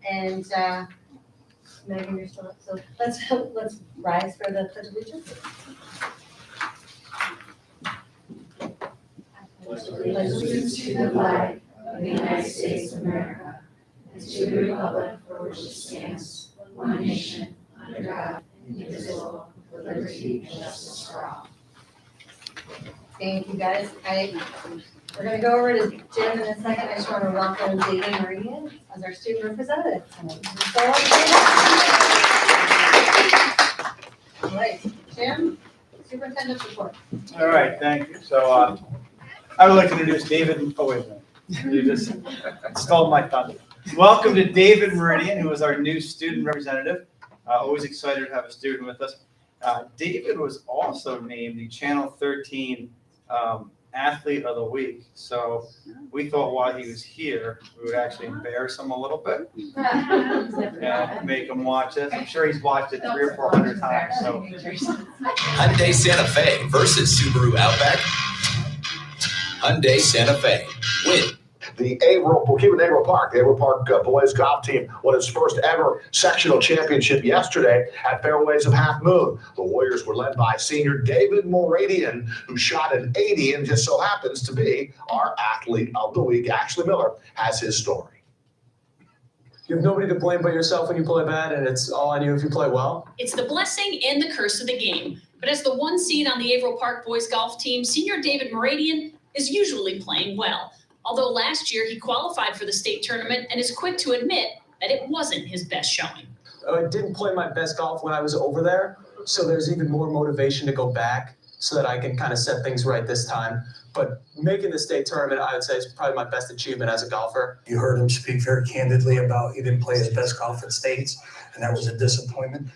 And Megan, you're still up, so let's rise for the Pledge of Allegiance. Pledge allegiance to the flag of the United States of America and to the republic for which it stands, one nation, under God, indivisible, with liberty and justice for all. Thank you, guys. We're going to go over to Jim in a second. I just want to welcome David Meridian as our student representative tonight. All right, Jim, superintendent's report. All right, thank you. So I would like to introduce David. Oh, wait a minute. You just stole my thunder. Welcome to David Meridian, who is our new student representative. Always excited to have a student with us. David was also named the Channel 13 Athlete of the Week. So we thought while he was here, we would actually embarrass him a little bit and make him watch this. I'm sure he's watched it 300 or 400 times. So Hyundai Santa Fe versus Subaru Outback. Hyundai Santa Fe. Win. The Averill, we'll keep it in Averill Park. The Averill Park boys golf team won its first ever sectional championship yesterday at Fairways of Half Moon. The Warriors were led by senior David Meridian, who shot an 80 and just so happens to be our athlete of the week. Ashley Miller has his story. You have nobody to blame but yourself when you play bad, and it's all on you if you play well. It's the blessing and the curse of the game. But as the one seed on the Averill Park boys golf team, senior David Meridian is usually playing well. Although last year he qualified for the state tournament and is quick to admit that it wasn't his best showing. I didn't play my best golf when I was over there, so there's even more motivation to go back so that I can kind of set things right this time. But making the state tournament, I would say, is probably my best achievement as a golfer. You heard him speak very candidly about he didn't play his best golf at states, and that was a disappointment.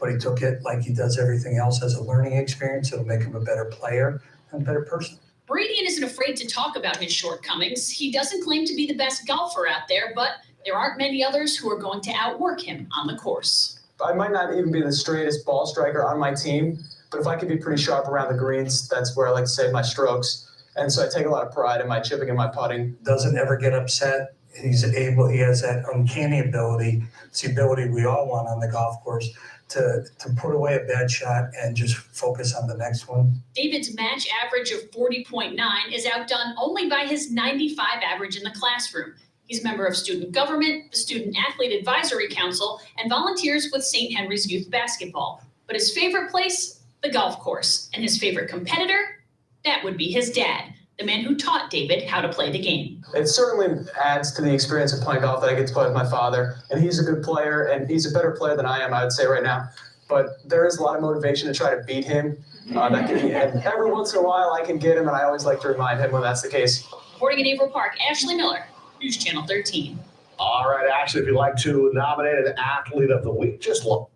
But he took it like he does everything else as a learning experience. It'll make him a better player and a better person. Meridian isn't afraid to talk about his shortcomings. He doesn't claim to be the best golfer out there, but there aren't many others who are going to outwork him on the course. I might not even be the straightest ball striker on my team, but if I can be pretty sharp around the greens, that's where I like to save my strokes. And so I take a lot of pride in my chipping and my putting. Doesn't ever get upset. He has that uncanny ability. It's the ability we all want on the golf course to put away a bad shot and just focus on the next one. David's match average of 40.9 is outdone only by his 95 average in the classroom. He's a member of student government, the Student Athlete Advisory Council, and volunteers with St. Henry's Youth Basketball. But his favorite place, the golf course. And his favorite competitor, that would be his dad, the man who taught David how to play the game. It certainly adds to the experience of playing golf that I get to play with my father. And he's a good player, and he's a better player than I am, I would say right now. But there is a lot of motivation to try to beat him. And every once in a while I can get him, and I always like to remind him when that's the case. Reporting in Averill Park, Ashley Miller, News Channel 13. All right, Ashley, if you'd like to nominate an athlete of the week, just look.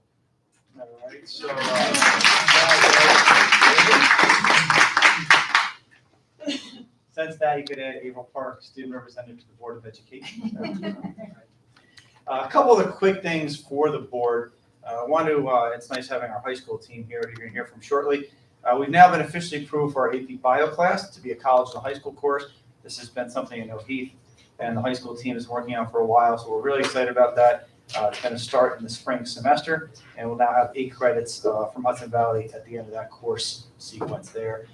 all right, so since that, you could add Averill Park student representative to the Board of Education. A couple of the quick things for the board. It's nice having our high school team here, who you're going to hear from shortly. We've now been officially approved for our AP Bio class to be a college and a high school course. This has been something I know Heath and the high school team is working on for a while, so we're really excited about that. It's going to start in the spring semester, and we'll now have 8 credits from Hudson Valley at the end of that course sequence there.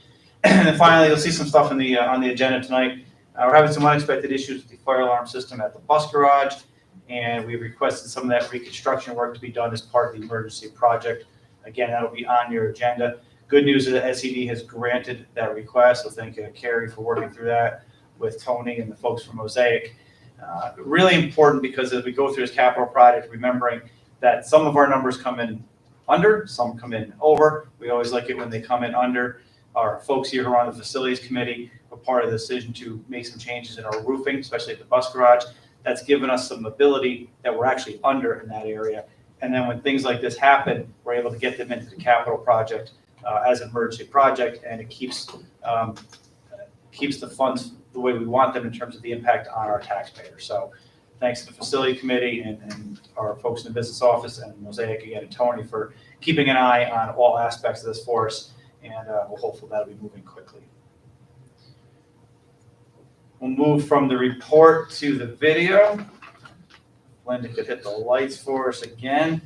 And then finally, you'll see some stuff on the agenda tonight. We're having some unexpected issues with the fire alarm system at the bus garage, and we've requested some of that reconstruction work to be done as part of the emergency project. Again, that'll be on your agenda. Good news is that SED has granted that request, so thank you, Carrie, for working through that with Tony and the folks from Mosaic. Really important because as we go through this capital project, remembering that some of our numbers come in under, some come in over. We always like it when they come in under. Our folks here who are on the facilities committee were part of the decision to make some changes in our roofing, especially at the bus garage. That's given us some ability that we're actually under in that area. And then when things like this happen, we're able to get them into the capital project as an emergency project, and it keeps the funds the way we want them in terms of the impact on our taxpayers. So thanks to the facility committee and our folks in the business office and Mosaic again and Tony for keeping an eye on all aspects of this for us, and we're hopeful that'll be moving quickly. We'll move from the report to the video Linda could hit the lights for us again.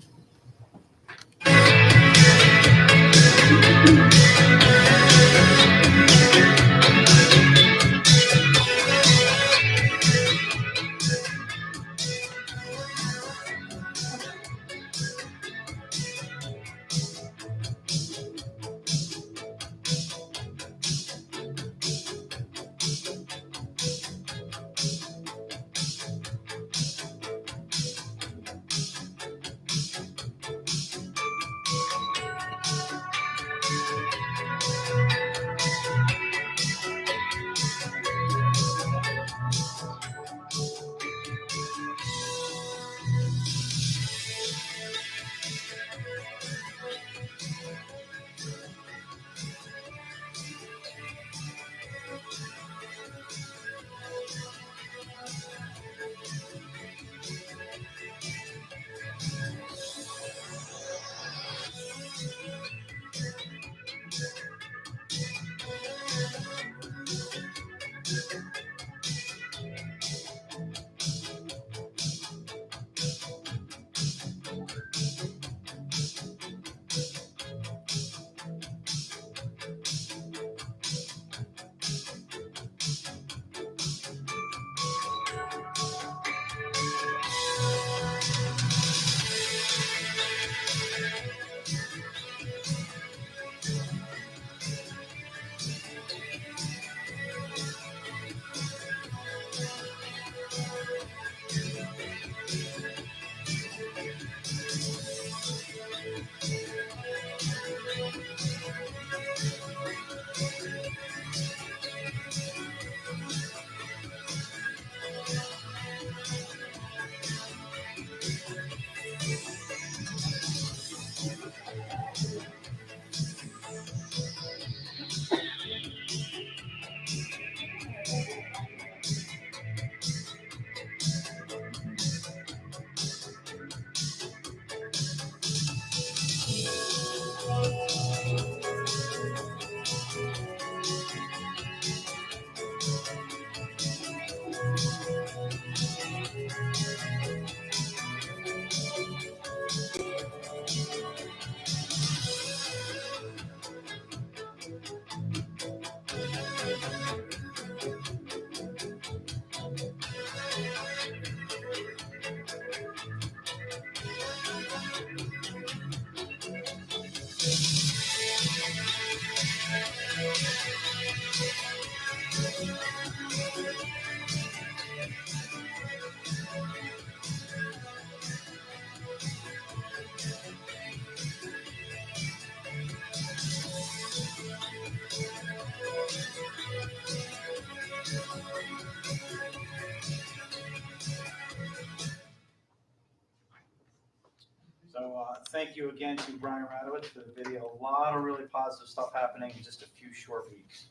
So thank you again to Brian Radowitz for the video. A lot of really positive stuff happening in just a few short weeks.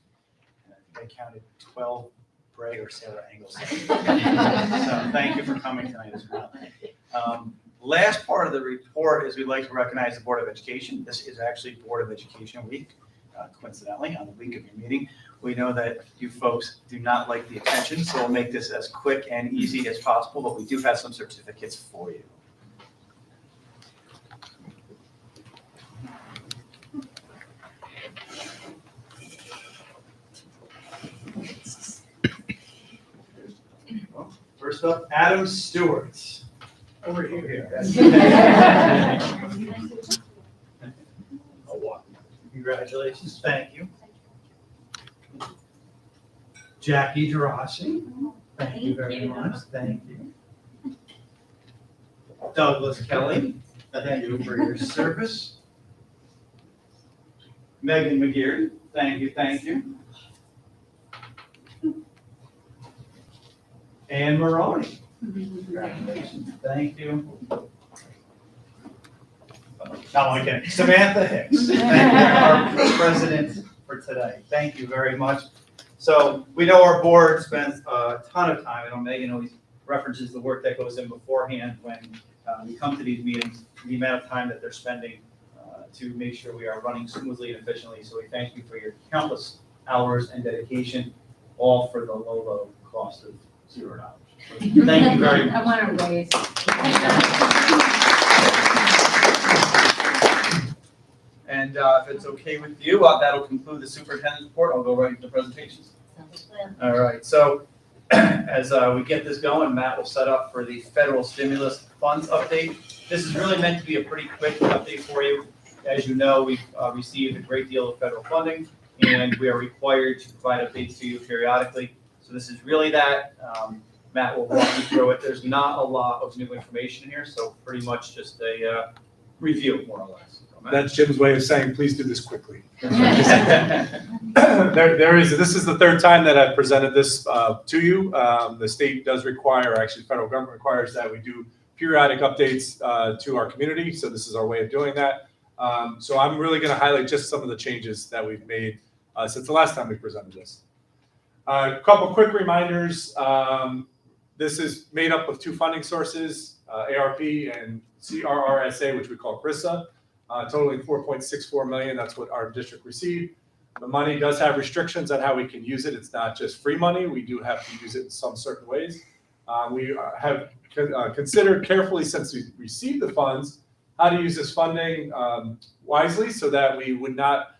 And I think I counted 12 Bray or Sarah angles. So thank you for coming tonight as well. Last part of the report is we'd like to recognize the Board of Education. This is actually Board of Education Week, coincidentally, on the week of your meeting. We know that you folks do not like the attention, so we'll make this as quick and easy as possible, but we do have some certificates for you. First up, Adam Stewart. Over here. Congratulations, thank you. Jackie Gerasi, thank you very much, thank you. Douglas Kelly, thank you for your service. Megan McGeary, thank you, thank you. Anne Maroney. Congratulations. Thank you. Not only kidding. Samantha Hicks. Thank you, our president for today. Thank you very much. So we know our board spends a ton of time. I know Megan always references the work that goes in beforehand when we come to these meetings, the amount of time that they're spending to make sure we are running smoothly and efficiently. So we thank you for your countless hours and dedication, all for the low cost of $0. Thank you very much. I want to raise And if it's okay with you, that'll conclude the superintendent's report. I'll go right into the presentations. Sounds good. All right, so as we get this going, Matt will set up for the federal stimulus funds update. This is really meant to be a pretty quick update for you. As you know, we've received a great deal of federal funding, and we are required to provide updates to you periodically. So this is really that. Matt will walk you through it. There's not a lot of new information here, so pretty much just a review, more or less. That's Jim's way of saying, please do this quickly. This is the third time that I've presented this to you. The state does require, actually federal government requires that we do periodic updates to our community. So this is our way of doing that. So I'm really going to highlight just some of the changes that we've made since the last time we presented this. A couple quick reminders. This is made up of two funding sources, ARP and CRRSA, which we call CRISA. Totaling $4.64 million. That's what our district received. The money does have restrictions on how we can use it. It's not just free money. We do have to use it in some certain ways. We have considered carefully, since we received the funds, how to use this funding wisely so that we would not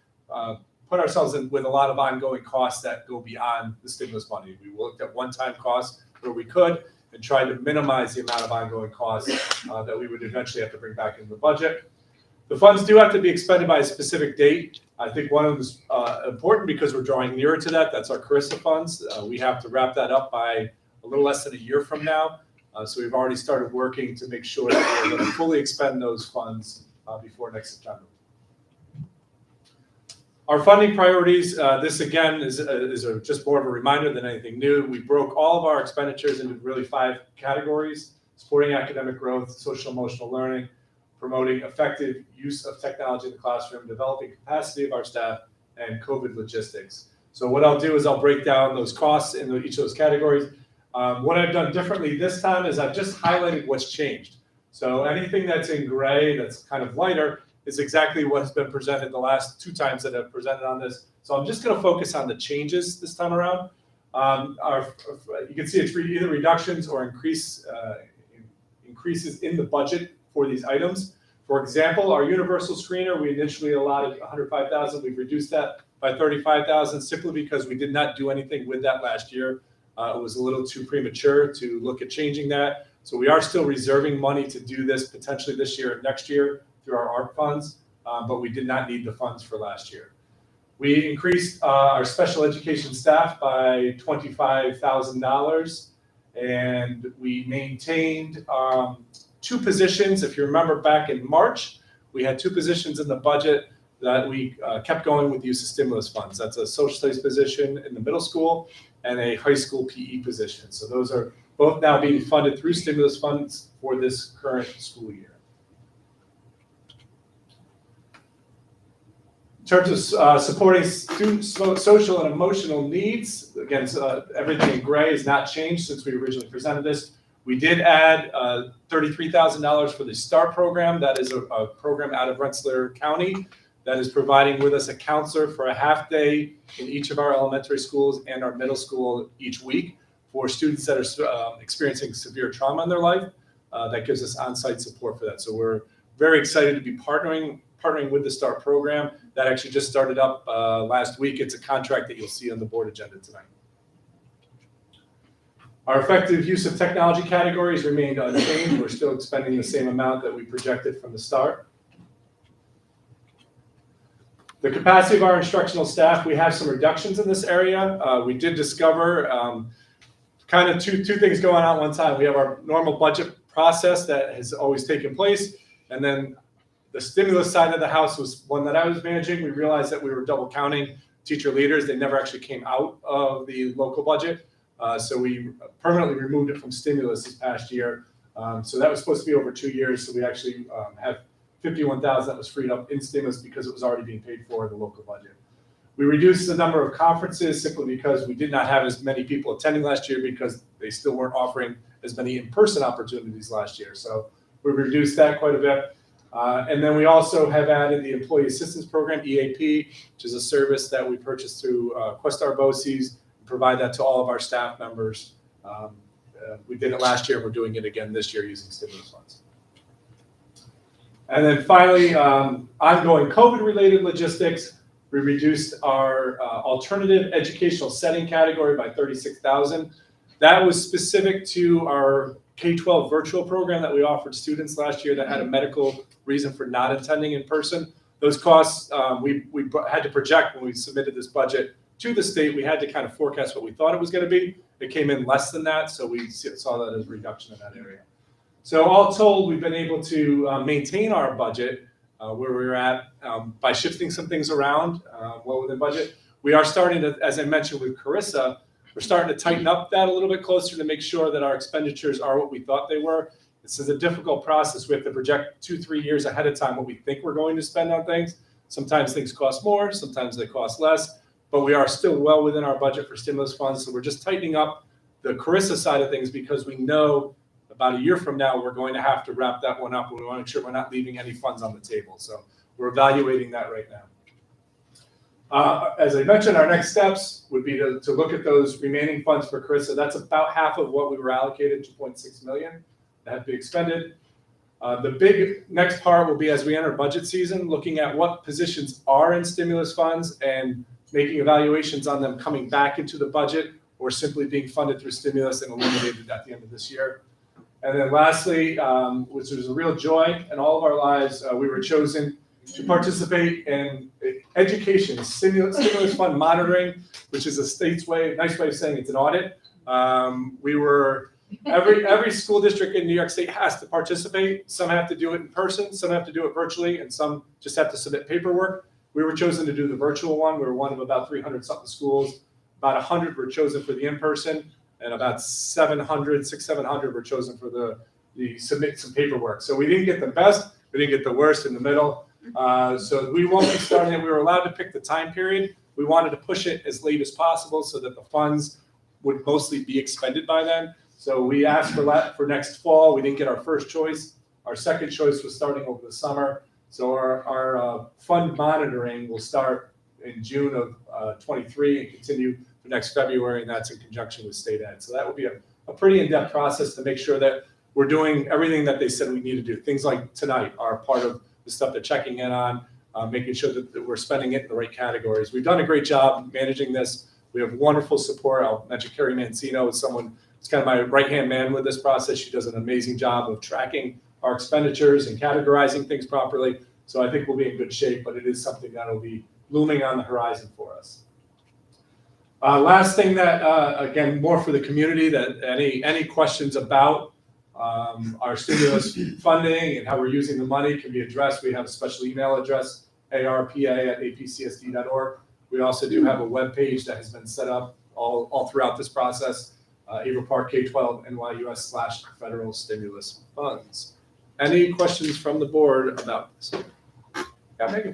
put ourselves in with a lot of ongoing costs that go beyond the stimulus money. We looked at one-time costs where we could and tried to minimize the amount of ongoing costs that we would eventually have to bring back into the budget. The funds do have to be expended by a specific date. I think one of them is important because we're drawing nearer to that. That's our CRISA funds. We have to wrap that up by a little less than a year from now. So we've already started working to make sure that we're going to fully expend those funds before next September. Our funding priorities, this again is just more of a reminder than anything new. We broke all of our expenditures into really 5 categories: supporting academic growth, social emotional learning, promoting effective use of technology in the classroom, developing capacity of our staff, and COVID logistics. So what I'll do is I'll break down those costs in each of those categories. What I've done differently this time is I've just highlighted what's changed. So anything that's in gray, that's kind of lighter, is exactly what has been presented the last 2 times that I've presented on this. So I'm just going to focus on the changes this time around. You can see it's either reductions or increases in the budget for these items. For example, our universal screener, we initially allotted $105,000. We've reduced that by $35,000 simply because we did not do anything with that last year. It was a little too premature to look at changing that. So we are still reserving money to do this potentially this year and next year through our ARP funds, but we did not need the funds for last year. We increased our special education staff by $25,000, and we maintained 2 positions. If you remember back in March, we had 2 positions in the budget that we kept going with the use of stimulus funds. That's a social studies position in the middle school and a high school PE position. So those are both now being funded through stimulus funds for this current school year. In terms of supporting student social and emotional needs, again, everything in gray has not changed since we originally presented this. We did add $33,000 for the START program. That is a program out of Rensselaer County that is providing with us a counselor for a half day in each of our elementary schools and our middle school each week for students that are experiencing severe trauma in their life. That gives us on-site support for that. So we're very excited to be partnering with the START program. That actually just started up last week. It's a contract that you'll see on the board agenda tonight. Our effective use of technology categories remained unchanged. We're still expending the same amount that we projected from the start. The capacity of our instructional staff, we have some reductions in this area. We did discover kind of two things going on at one time. We have our normal budget process that has always taken place, and then the stimulus side of the house was one that I was managing. We realized that we were double counting teacher leaders. They never actually came out of the local budget. So we permanently removed it from stimulus this past year. So that was supposed to be over 2 years. So we actually have $51,000 that was freed up in stimulus because it was already being paid for in the local budget. We reduced the number of conferences simply because we did not have as many people attending last year because they still weren't offering as many in-person opportunities last year. So we reduced that quite a bit. And then we also have added the Employee Assistance Program, EAP, which is a service that we purchased through Questar BOCES, provide that to all of our staff members We did it last year, and we're doing it again this year using stimulus funds. And then finally, ongoing COVID-related logistics. We reduced our alternative educational setting category by $36,000. That was specific to our K-12 virtual program that we offered students last year that had a medical reason for not attending in person. Those costs we had to project when we submitted this budget to the state. We had to kind of forecast what we thought it was going to be. It came in less than that, so we saw that as a reduction in that area. So all told, we've been able to maintain our budget where we're at by shifting some things around well within budget. We are starting to, as I mentioned with Carissa, we're starting to tighten up that a little bit closer to make sure that our expenditures are what we thought they were. This is a difficult process. We have to project 2-3 years ahead of time what we think we're going to spend on things. Sometimes things cost more, sometimes they cost less, but we are still well within our budget for stimulus funds. So we're just tightening up the Carissa side of things because we know about a year from now, we're going to have to wrap that one up. And we want to make sure we're not leaving any funds on the table. So we're evaluating that right now. As I mentioned, our next steps would be to look at those remaining funds for Carissa. That's about half of what we were allocated, $2.6 million that had to be expended. The big next part will be as we enter budget season, looking at what positions are in stimulus funds and making evaluations on them coming back into the budget or simply being funded through stimulus and eliminated at the end of this year. And then lastly, which was a real joy in all of our lives, we were chosen to participate in education stimulus fund monitoring, which is a state's nice way of saying it's an audit. We were every school district in New York State has to participate. Some have to do it in person, some have to do it virtually, and some just have to submit paperwork. We were chosen to do the virtual one. We were one of about 300 something schools. About 100 were chosen for the in-person, and about 700 were chosen for the submit some paperwork. So we didn't get the best, we didn't get the worst in the middle. So we won't be starting it. We were allowed to pick the time period. We wanted to push it as late as possible so that the funds would mostly be expended by then. So we asked for next fall. We didn't get our first choice. Our second choice was starting over the summer. So our fund monitoring will start in June of 23 and continue for next February, and that's in conjunction with state ed. So that will be a pretty in-depth process to make sure that we're doing everything that they said we need to do. Things like tonight are part of the stuff they're checking in on, making sure that we're spending it in the right categories. We've done a great job managing this. We have wonderful support. I'll mention Carrie Mancino is someone who's kind of my right-hand man with this process. She does an amazing job of tracking our expenditures and categorizing things properly. So I think we'll be in good shape, but it is something that will be looming on the horizon for us. Last thing that, again, more for the community, that any questions about our stimulus funding and how we're using the money can be addressed. We have a special email address, arpa@apcsd.org. We also do have a web page that has been set up all throughout this process, Averill Park K-12 NYUS/federal stimulus funds. Any questions from the board about this? Yeah, Megan.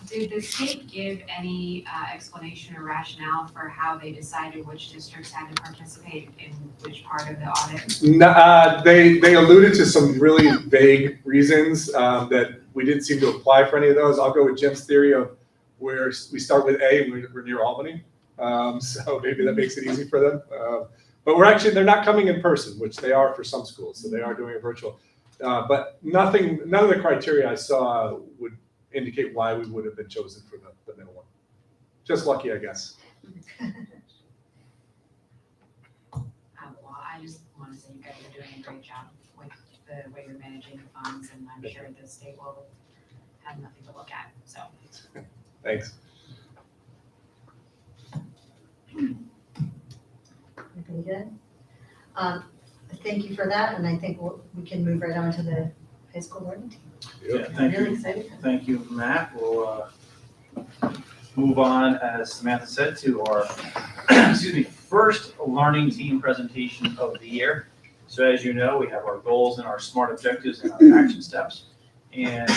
Did the state give any explanation or rationale for how they decided which districts had to participate in which part of the audit? No, they alluded to some really vague reasons that we didn't seem to apply for any of those. I'll go with Jim's theory of where we start with A and we're near Albany. So maybe that makes it easy for them. But they're not coming in person, which they are for some schools. So they are doing it virtual. But none of the criteria I saw would indicate why we would have been chosen for the middle one. Just lucky, I guess. Well, I just want to say you guys are doing a great job with the way you're managing the funds, and I'm sure the state will have nothing to look at, so. Thanks. Everything good? Thank you for that, and I think we can move right on to the high school learning team. Yeah, I'm thank really you. excited. Thank you, Matt. We'll move on, as Samantha said, to our first learning team presentation of the year. So as you know, we have our goals and our SMART objectives and our action steps, and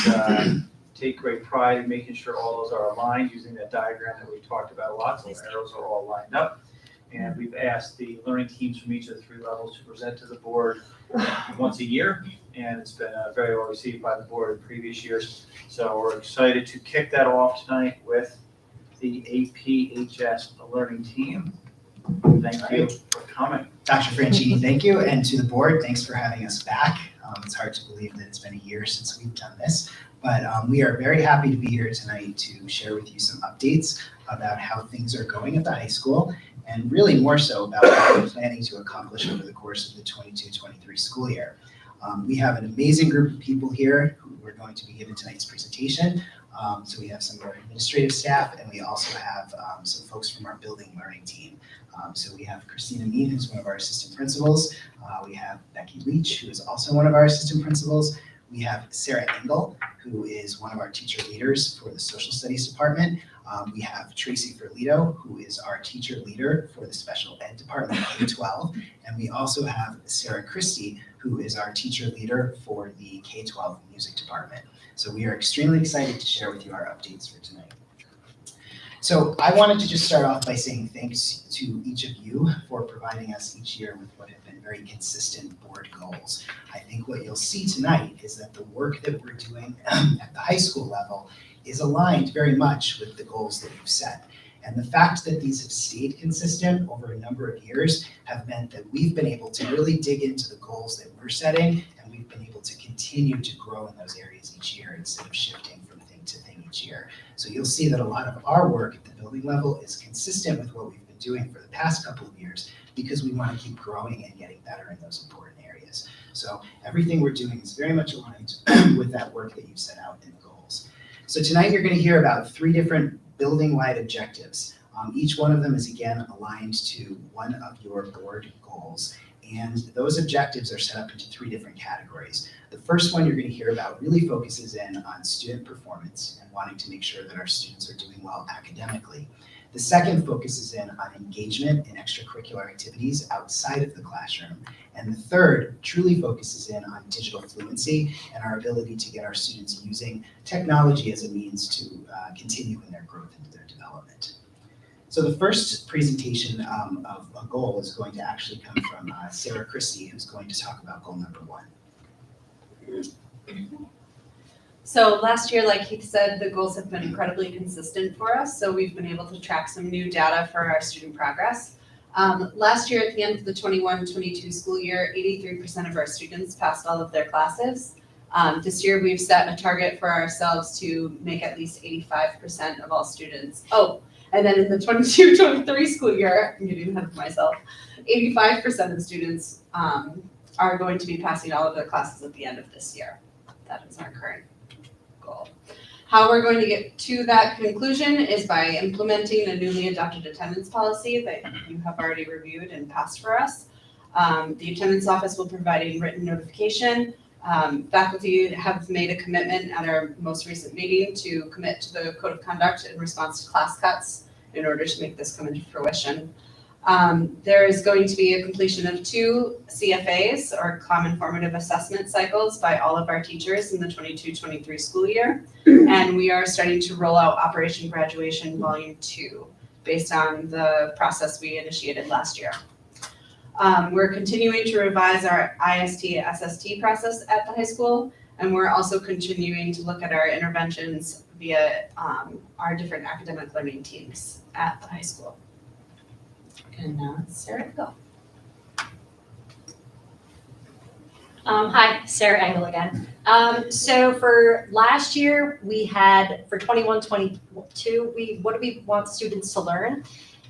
take great pride in making sure all those are aligned using that diagram that we talked about a lot. So the arrows are all lined up. And we've asked the learning teams from each of the 3 levels to present to the board once a year. And it's been very well received by the board in previous years. So we're excited to kick that off tonight with the APHS learning team. Thank you for coming. Dr. Franchini, thank you, and to the board, thanks for having us back. It's hard to believe that it's been a year since we've done this, but we are very happy to be here tonight to share with you some updates about how things are going at the high school, and really more so about what we're planning to accomplish over the course of the 22-23 school year. We have an amazing group of people here who are going to be giving tonight's presentation. So we have some of our administrative staff, and we also have some folks from our building learning team. So we have Christina Mean, who's one of our assistant principals. We have Becky Leach, who is also one of our assistant principals. We have Sarah Engel, who is one of our teacher leaders for the social studies department. We have Tracy Ferlito, who is our teacher leader for the special ed department K-12. And we also have Sarah Christie, who is our teacher leader for the K-12 music department. So we are extremely excited to share with you our updates for tonight. So I wanted to just start off by saying thanks to each of you for providing us each year with what have been very consistent board goals. I think what you'll see tonight is that the work that we're doing at the high school level is aligned very much with the goals that we've set. And the fact that these have stayed consistent over a number of years have meant that we've been able to really dig into the goals that we're setting, and we've been able to continue to grow in those areas each year instead of shifting from thing to thing each year. So you'll see that a lot of our work at the building level is consistent with what we've been doing for the past couple of years, because we want to keep growing and getting better in those important areas. So everything we're doing is very much aligned with that work that you've set out in the goals. So tonight you're going to hear about 3 different building-wide objectives. Each one of them is again aligned to one of your board goals. And those objectives are set up into 3 different categories. The first one you're going to hear about really focuses in on student performance and wanting to make sure that our students are doing well academically. The second focuses in on engagement in extracurricular activities outside of the classroom. And the third truly focuses in on digital fluency and our ability to get our students using technology as a means to continue in their growth and their development. So the first presentation of a goal is going to actually come from Sarah Christie, who's going to talk about goal number 1. So last year, like Keith said, the goals have been incredibly consistent for us. So we've been able to track some new data for our student progress. Last year, at the end of the 21-22 school year, 83% of our students passed all of their classes. This year, we've set a target for ourselves to make at least 85% of all students. Oh, and then in the 22-23 school year, I'm getting ahead of myself, 85% of students are going to be passing all of their classes at the end of this year. That is our current goal. How we're going to get to that conclusion is by implementing a newly adopted attendance policy that you have already reviewed and passed for us. The attendance office will provide a written notification. Faculty have made a commitment at our most recent meeting to commit to the code of conduct in response to class cuts in order to make this come into fruition. There is going to be a completion of 2 CFAs, or common formative assessment cycles, by all of our teachers in the 22-23 school year. And we are starting to roll out Operation Graduation Volume 2 based on the process we initiated last year. We're continuing to revise our IST-SST process at the high school, and we're also continuing to look at our interventions via our different academic learning teams at the high school. And now Sarah, go. Hi, Sarah Engel again. So for last year, we had, for 21-22, what do we want students to learn?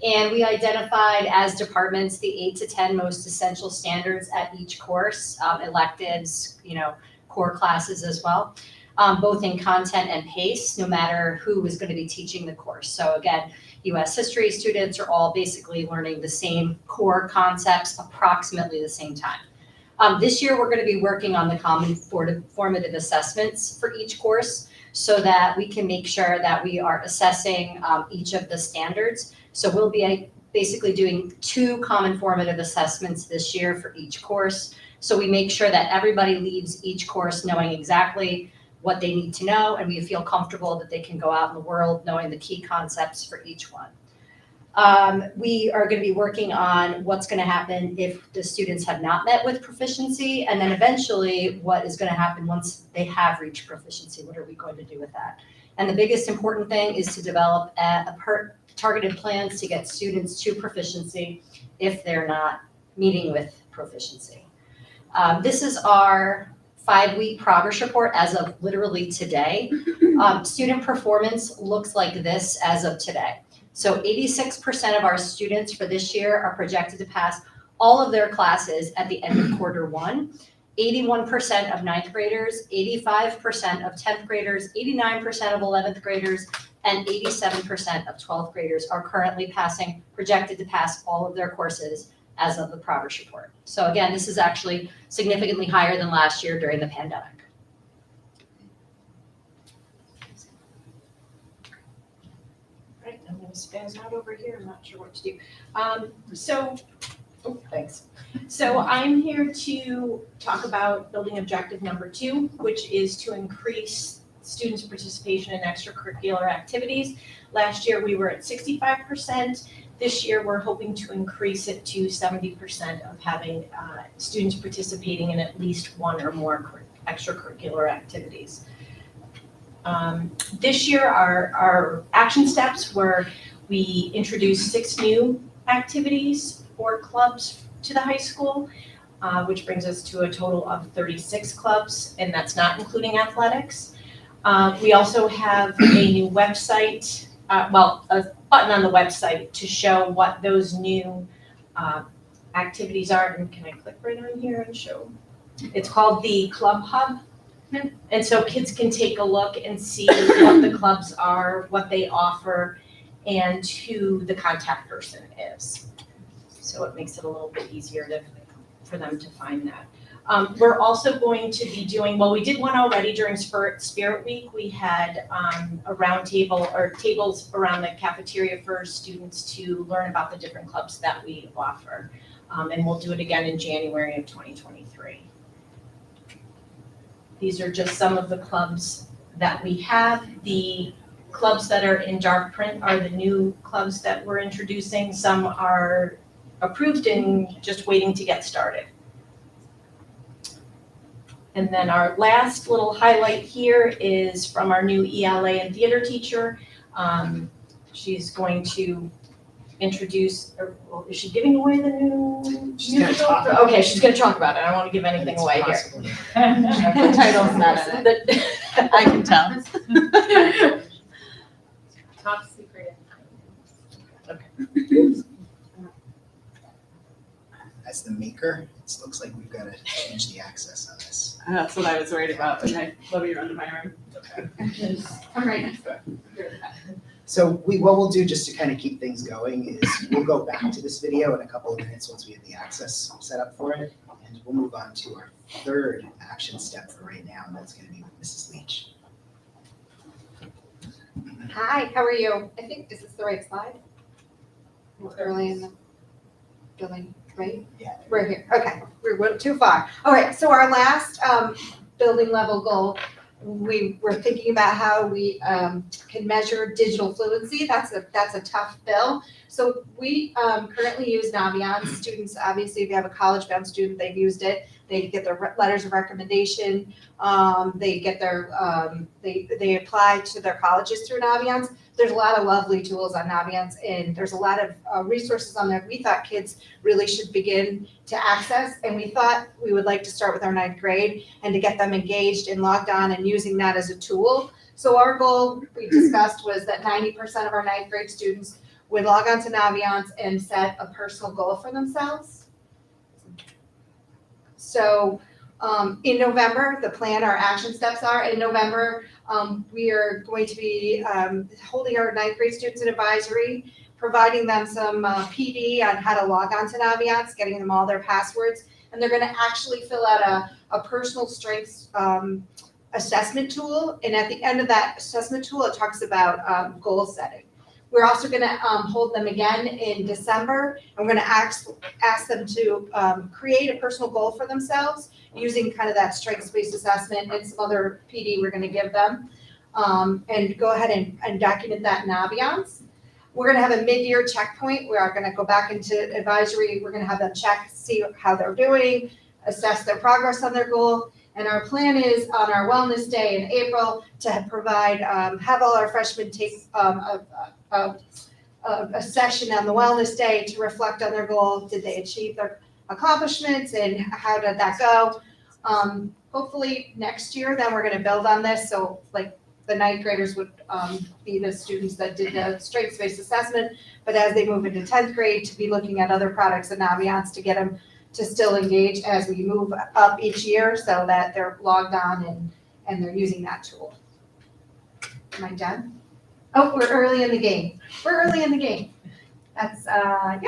And we identified as departments the 8 to 10 most essential standards at each course, electives, core classes as well, both in content and pace, no matter who is going to be teaching the course. So again, US history students are all basically learning the same core concepts approximately the same time. This year, we're going to be working on the common formative assessments for each course so that we can make sure that we are assessing each of the standards. So we'll be basically doing 2 common formative assessments this year for each course. So we make sure that everybody leaves each course knowing exactly what they need to know, and we feel comfortable that they can go out in the world knowing the key concepts for each one. We are going to be working on what's going to happen if the students have not met with proficiency, and then eventually what is going to happen once they have reached proficiency. What are we going to do with that? And the biggest important thing is to develop targeted plans to get students to proficiency if they're not meeting with proficiency. This is our 5-week progress report as of literally today. Student performance looks like this as of today. So 86% of our students for this year are projected to pass all of their classes at the end of quarter 1. 81% of 9th graders, 85% of 10th graders, 89% of 11th graders, and 87% of 12th graders are currently projected to pass all of their courses as of the progress report. So again, this is actually significantly higher than last year during the pandemic. Right, I'm gonna spaz out over here, I'm not sure what to do. Thanks. So I'm here to talk about building objective number 2, which is to increase students' participation in extracurricular activities. Last year, we were at 65%. This year, we're hoping to increase it to 70% of having students participating in at least one or more extracurricular activities. This year, our action steps were we introduced 6 new activities or clubs to the high school, which brings us to a total of 36 clubs, and that's not including athletics. We also have a new website, a button on the website to show what those new activities are. And can I click right on here and show? It's called the Club Hub. And so kids can take a look and see what the clubs are, what they offer, and who the contact person is. So it makes it a little bit easier for them to find that. We're also going to be doing, we did one already during Spirit Week. We had a round table or tables around the cafeteria for students to learn about the different clubs that we offer. And we'll do it again in January of 2023. These are just some of the clubs that we have. The clubs that are in dark print are the new clubs that we're introducing. Some are approved and just waiting to get started. And then our last little highlight here is from our new ELA and theater teacher. She's going to introduce, is she giving away the new? She's gonna talk about it. Okay, she's gonna talk about it. I don't want to give anything away here. The title's not in it. I can tell. Top secret. As the maker, it looks like we've got to change the access on this. That's what I was worried about when I let you run to my room. Okay. I'm right next door. So what we'll do just to kind of keep things going is we'll go back to this video in a couple of minutes once we have the access set up for it. And we'll move on to our 3rd action step for right now, and that's going to be with Mrs. Leach. Hi, how are you? I think, is this the right slide? We're early in the building, right? Yeah. We're here, okay, we went too far. All right, so our last building level goal, we were thinking about how we can measure digital fluency. That's a tough bill. So we currently use Naviance. Students, obviously, if you have a college-bound student, they've used it. They get their letters of recommendation. They get their they apply to their colleges through Naviance. There's a lot of lovely tools on Naviance, and there's a lot of resources on there we thought kids really should begin to access. And we thought we would like to start with our 9th grade and to get them engaged and logged on and using that as a tool. So our goal we discussed was that 90% of our 9th grade students would log on to Naviance and set a personal goal for themselves. So in November, the plan, our action steps are in November, we are going to be holding our 9th grade students in advisory, providing them some PD on how to log on to Naviance, getting them all their passwords, and they're going to actually fill out a personal strengths assessment tool. And at the end of that assessment tool, it talks about goal setting. We're also going to hold them again in December. I'm going to ask them to create a personal goal for themselves using kind of that strengths-based assessment and some other PD we're going to give them, and go ahead and document that in Naviance. We're going to have a mid-year checkpoint. We are going to go back into advisory. We're going to have them check, see how they're doing, assess their progress on their goal, And our plan is on our wellness day in April to provide, have all our freshmen take a session on the wellness day to reflect on their goal. Did they achieve their accomplishments and how did that go? Hopefully next year, then we're gonna build on this. So like the ninth graders would be the students that did the strengths-based assessment. But as they move into 10th grade, to be looking at other products and ambiance to get them to still engage as we move up each year so that they're logged on and they're using that tool. Am I done? Oh, we're early in the game. We're early in the game. That's, yeah.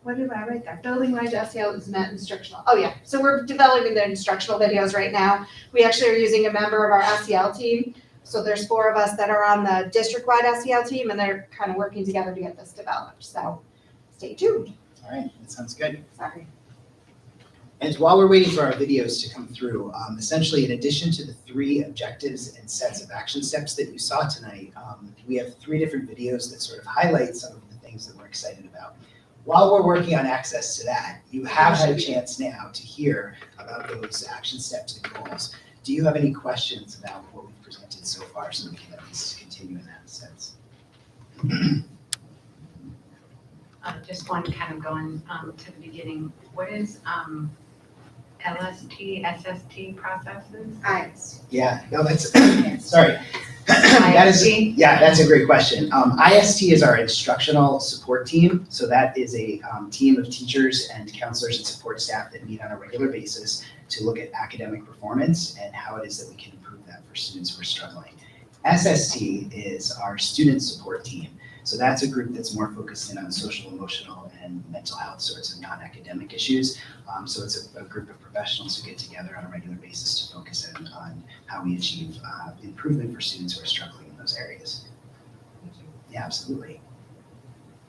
What did I write there? Building wide SEL is meant instructional. Oh yeah, so we're developing the instructional videos right now. We actually are using a member of our SEL team. So there's 4 of us that are on the district-wide SEL team and they're kind of working together to get this developed. So stay tuned. All right, that sounds good. Sorry. And while we're waiting for our videos to come through, essentially in addition to the 3 objectives and sets of action steps that you saw tonight, we have 3 different videos that sort of highlight some of the things that we're excited about. While we're working on access to that, you have had a chance now to hear about those action steps and goals. Do you have any questions about what we've presented so far so we can at least continue in that sense? Just one kind of going to the beginning. What is LST, SST processes? Yeah, no, that's, sorry. That is, yeah, that's a great question. IST is our instructional support team. So that is a team of teachers and counselors and support staff that meet on a regular basis to look at academic performance and how it is that we can improve that for students who are struggling. SST is our student support team. So that's a group that's more focused in on social, emotional, and mental health sorts of non-academic issues. So it's a group of professionals who get together on a regular basis to focus in on how we achieve improvement for students who are struggling in those areas. Yeah, absolutely.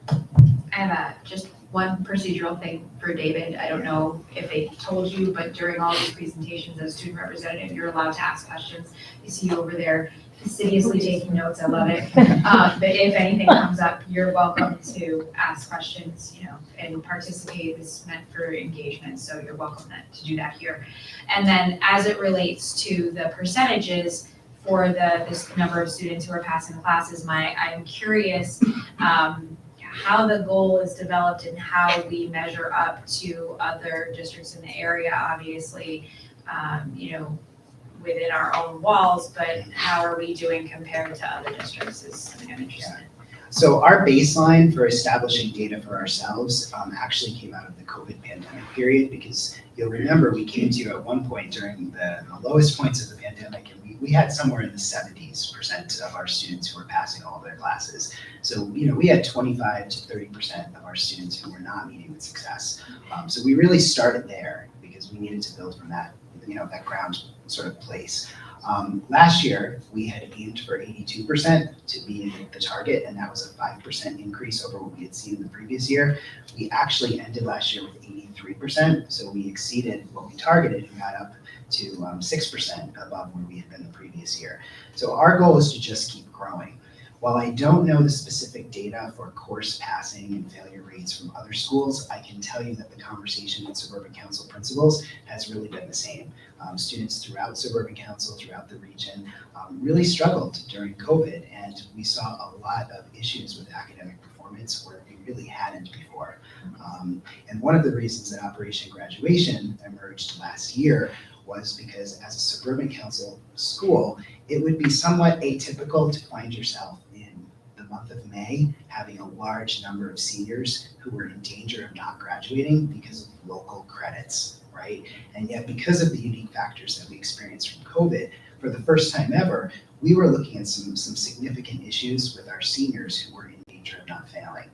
I have just one procedural thing for David. I don't know if they told you, but during all these presentations as student representative, you're allowed to ask questions. You see you over there fastidiously taking notes. I love it. But if anything comes up, you're welcome to ask questions, and participate. This is meant for engagement, so you're welcome to do that here. And then as it relates to the percentages for this number of students who are passing classes, I'm curious how the goal is developed and how we measure up to other districts in the area, obviously, within our own walls, but how are we doing compared to other districts is something I'm interested in. So our baseline for establishing data for ourselves actually came out of the COVID pandemic period, because you'll remember we came to you at one point during the lowest points of the pandemic, and we had somewhere in the 70% of our students who were passing all of their classes. So, we had 25 to 30% of our students who were not meeting with success. So we really started there because we needed to build from that, that ground sort of place. Last year, we had aimed for 82% to be the target, and that was a 5% increase over what we had seen in the previous year. We actually ended last year with 83%, so we exceeded what we targeted and got up to 6% above where we had been the previous year. So our goal is to just keep growing. While I don't know the specific data for course passing and failure rates from other schools, I can tell you that the conversation with Suburban Council principals has really been the same. Students throughout Suburban Council, throughout the region, really struggled during COVID, and we saw a lot of issues with academic performance where we really hadn't before. And one of the reasons that Operation Graduation emerged last year was because as a Suburban Council school, it would be somewhat atypical to find yourself in the month of May having a large number of seniors who were in danger of not graduating because of local credits, right? And yet, because of the unique factors that we experienced from COVID, for the first time ever, we were looking at some significant issues with our seniors who were in danger of not failing.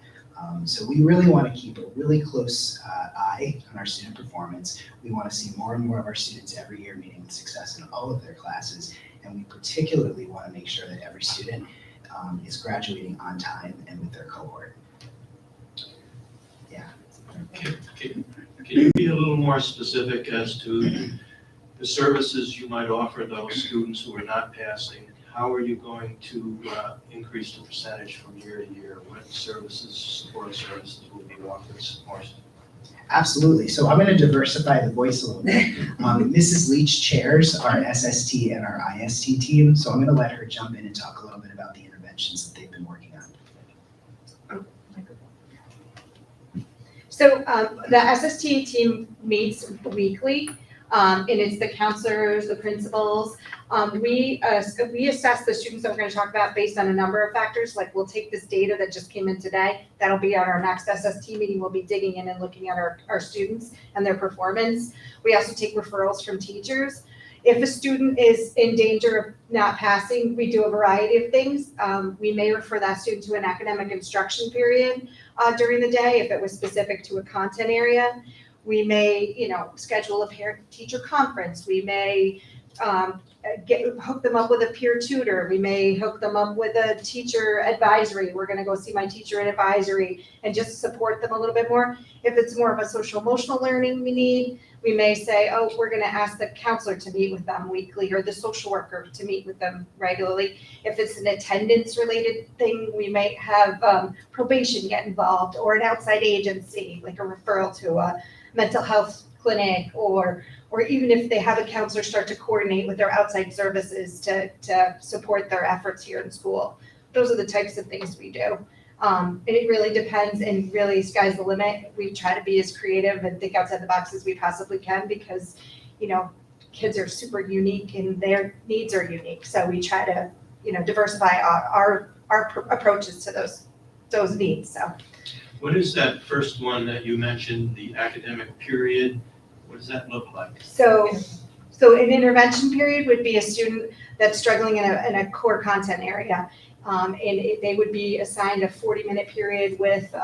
So we really want to keep a really close eye on our student performance. We want to see more and more of our students every year meeting with success in all of their classes. And we particularly want to make sure that every student is graduating on time and with their cohort. Yeah. Can you be a little more specific as to the services you might offer those students who are not passing? How are you going to increase the percentage from year to year? What services, support services will be offered more? Absolutely. So I'm going to diversify the voice a little bit. Mrs. Leach chairs our SST and our IST team, so I'm going to let her jump in and talk a little bit about the interventions that they've been working on. So the SST team meets weekly, and it's the counselors, the principals. We assess the students that we're going to talk about based on a number of factors. Like we'll take this data that just came in today. That'll be on our next SST meeting. We'll be digging in and looking at our students and their performance. We also take referrals from teachers. If a student is in danger of not passing, we do a variety of things. We may refer that student to an academic instruction period during the day if it was specific to a content area. We may, schedule a parent-teacher conference. We may hook them up with a peer tutor. We may hook them up with a teacher advisory. We're going to go see my teacher in advisory and just support them a little bit more. If it's more of a social emotional learning we need, we may say, oh, we're going to ask the counselor to meet with them weekly or the social worker to meet with them regularly. If it's an attendance related thing, we may have probation get involved or an outside agency, like a referral to a mental health clinic, or even if they have a counselor start to coordinate with their outside services to support their efforts here in school. Those are the types of things we do. And it really depends, and really sky's the limit. We try to be as creative and think outside the box as we possibly can because, kids are super unique and their needs are unique. So we try to, diversify our approaches to those needs, so. What is that first one that you mentioned, the academic period? What does that look like? So an intervention period would be a student that's struggling in a core content area. They would be assigned a 40-minute period with,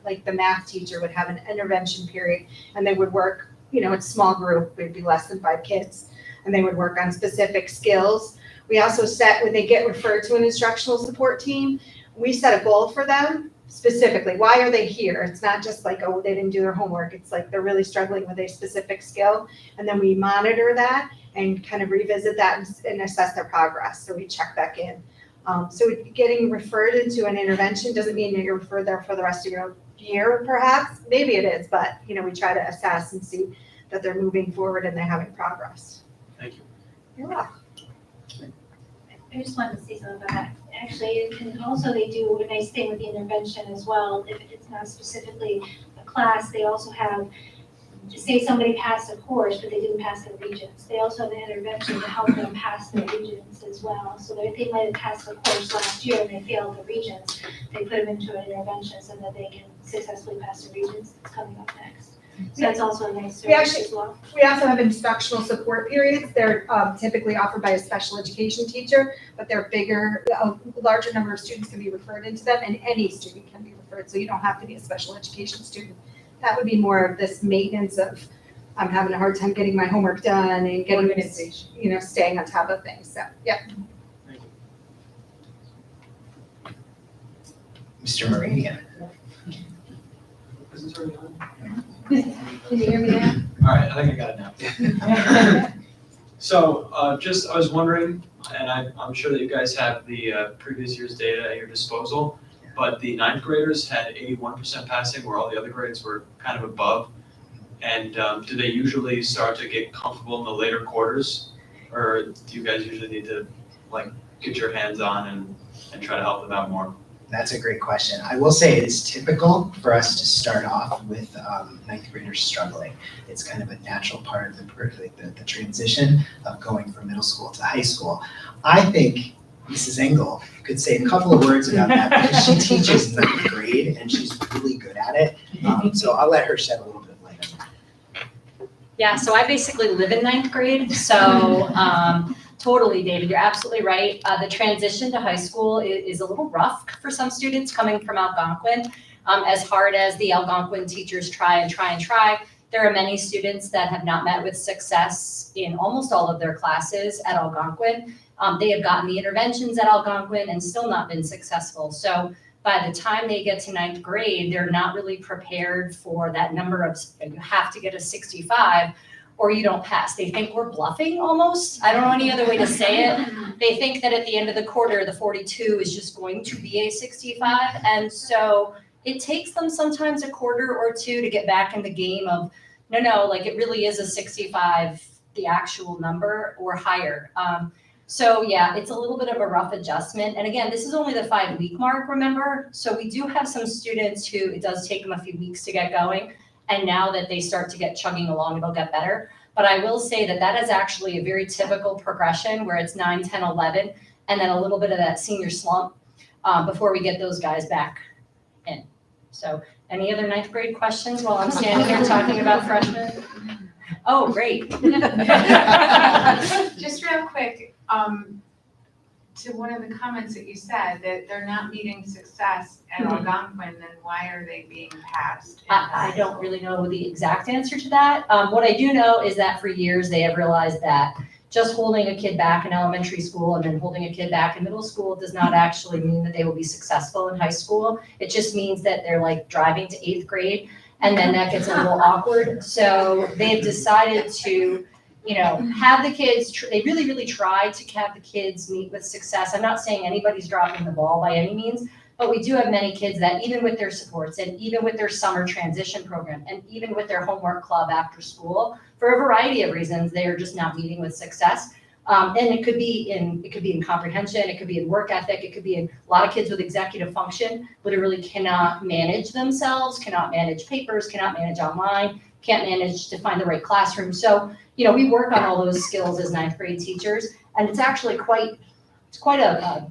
like the math teacher would have an intervention period, and they would work, it's a small group, it'd be less than 5 kids, and they would work on specific skills. We also when they get referred to an instructional support team, we set a goal for them. Specifically, why are they here? It's not just like, oh, they didn't do their homework. It's like they're really struggling with a specific skill. And then we monitor that and kind of revisit that and assess their progress. So we check back in. So getting referred into an intervention doesn't mean that you're referred there for the rest of your year, perhaps. Maybe it is, but we try to assess and see that they're moving forward and they're having progress. Thank you. You're welcome. I just wanted to say something about that. Actually, and also they do a nice thing with the intervention as well. If it's not specifically a class, they also have, say somebody passed a course, but they didn't pass their regents. They also have an intervention to help them pass their regents as well. So they might have passed the course last year and they failed the regents. They put them into an intervention so that they can successfully pass the regents that's coming up next. So that's also a nice service as well. We also have instructional support periods. They're typically offered by a special education teacher, but they're bigger, a larger number of students can be referred into them, and any student can be referred, so you don't have to be a special education student. That would be more of this maintenance of, I'm having a hard time getting my homework done and getting, staying on top of things, so, yeah. Mr. Meridian. Can you hear me now? All right, I think I got it now. So I was wondering, and I'm sure that you guys have the previous year's data at your disposal, but the 9th graders had 81% passing where all the other grades were kind of above. And do they usually start to get comfortable in the later quarters? Or do you guys usually need to get your hands on and try to help them out more? That's a great question. I will say it is typical for us to start off with 9th graders struggling. It's kind of a natural part of the transition of going from middle school to high school. I think Mrs. Engel could say a couple of words about that because she teaches 9th grade and she's really good at it. So I'll let her shed a little bit of light on that. Yeah, so I basically live in 9th grade, so totally, David, you're absolutely right. The transition to high school is a little rough for some students coming from Algonquin. As hard as the Algonquin teachers try, there are many students that have not met with success in almost all of their classes at Algonquin. They have gotten the interventions at Algonquin and still not been successful. So by the time they get to 9th grade, they're not really prepared for that number of, you have to get a 65 or you don't pass. They think we're bluffing almost. I don't know any other way to say it. They think that at the end of the quarter, the 42 is just going to be a 65. And so it takes them sometimes a quarter or two to get back in the game of, no, like it really is a 65, the actual number or higher. So yeah, it's a little bit of a rough adjustment. And again, this is only the 5-week mark, remember? So we do have some students who it does take them a few weeks to get going. And now that they start to get chugging along, it'll get better. But I will say that that is actually a very typical progression where it's 9, 10, 11, and then a little bit of that senior slump before we get those guys back in. So any other 9th grade questions while I'm standing here talking about freshmen? Oh, great. Just real quick, to one of the comments that you said, that they're not meeting success at Algonquin, then why are they being passed? I don't really know the exact answer to that. What I do know is that for years they have realized that just holding a kid back in elementary school and then holding a kid back in middle school does not actually mean that they will be successful in high school. It just means that they're like driving to 8th grade and then that gets a little awkward. So they've decided to, have the kids, they really, really try to have the kids meet with success. I'm not saying anybody's dropping the ball by any means, but we do have many kids that even with their supports and even with their summer transition program and even with their homework club after school, for a variety of reasons, they are just not meeting with success. And it could be in comprehension, it could be in work ethic, it could be in a lot of kids with executive function literally cannot manage themselves, cannot manage papers, cannot manage online, can't manage to find the right classroom. So, we work on all those skills as 9th grade teachers, and it's actually quite a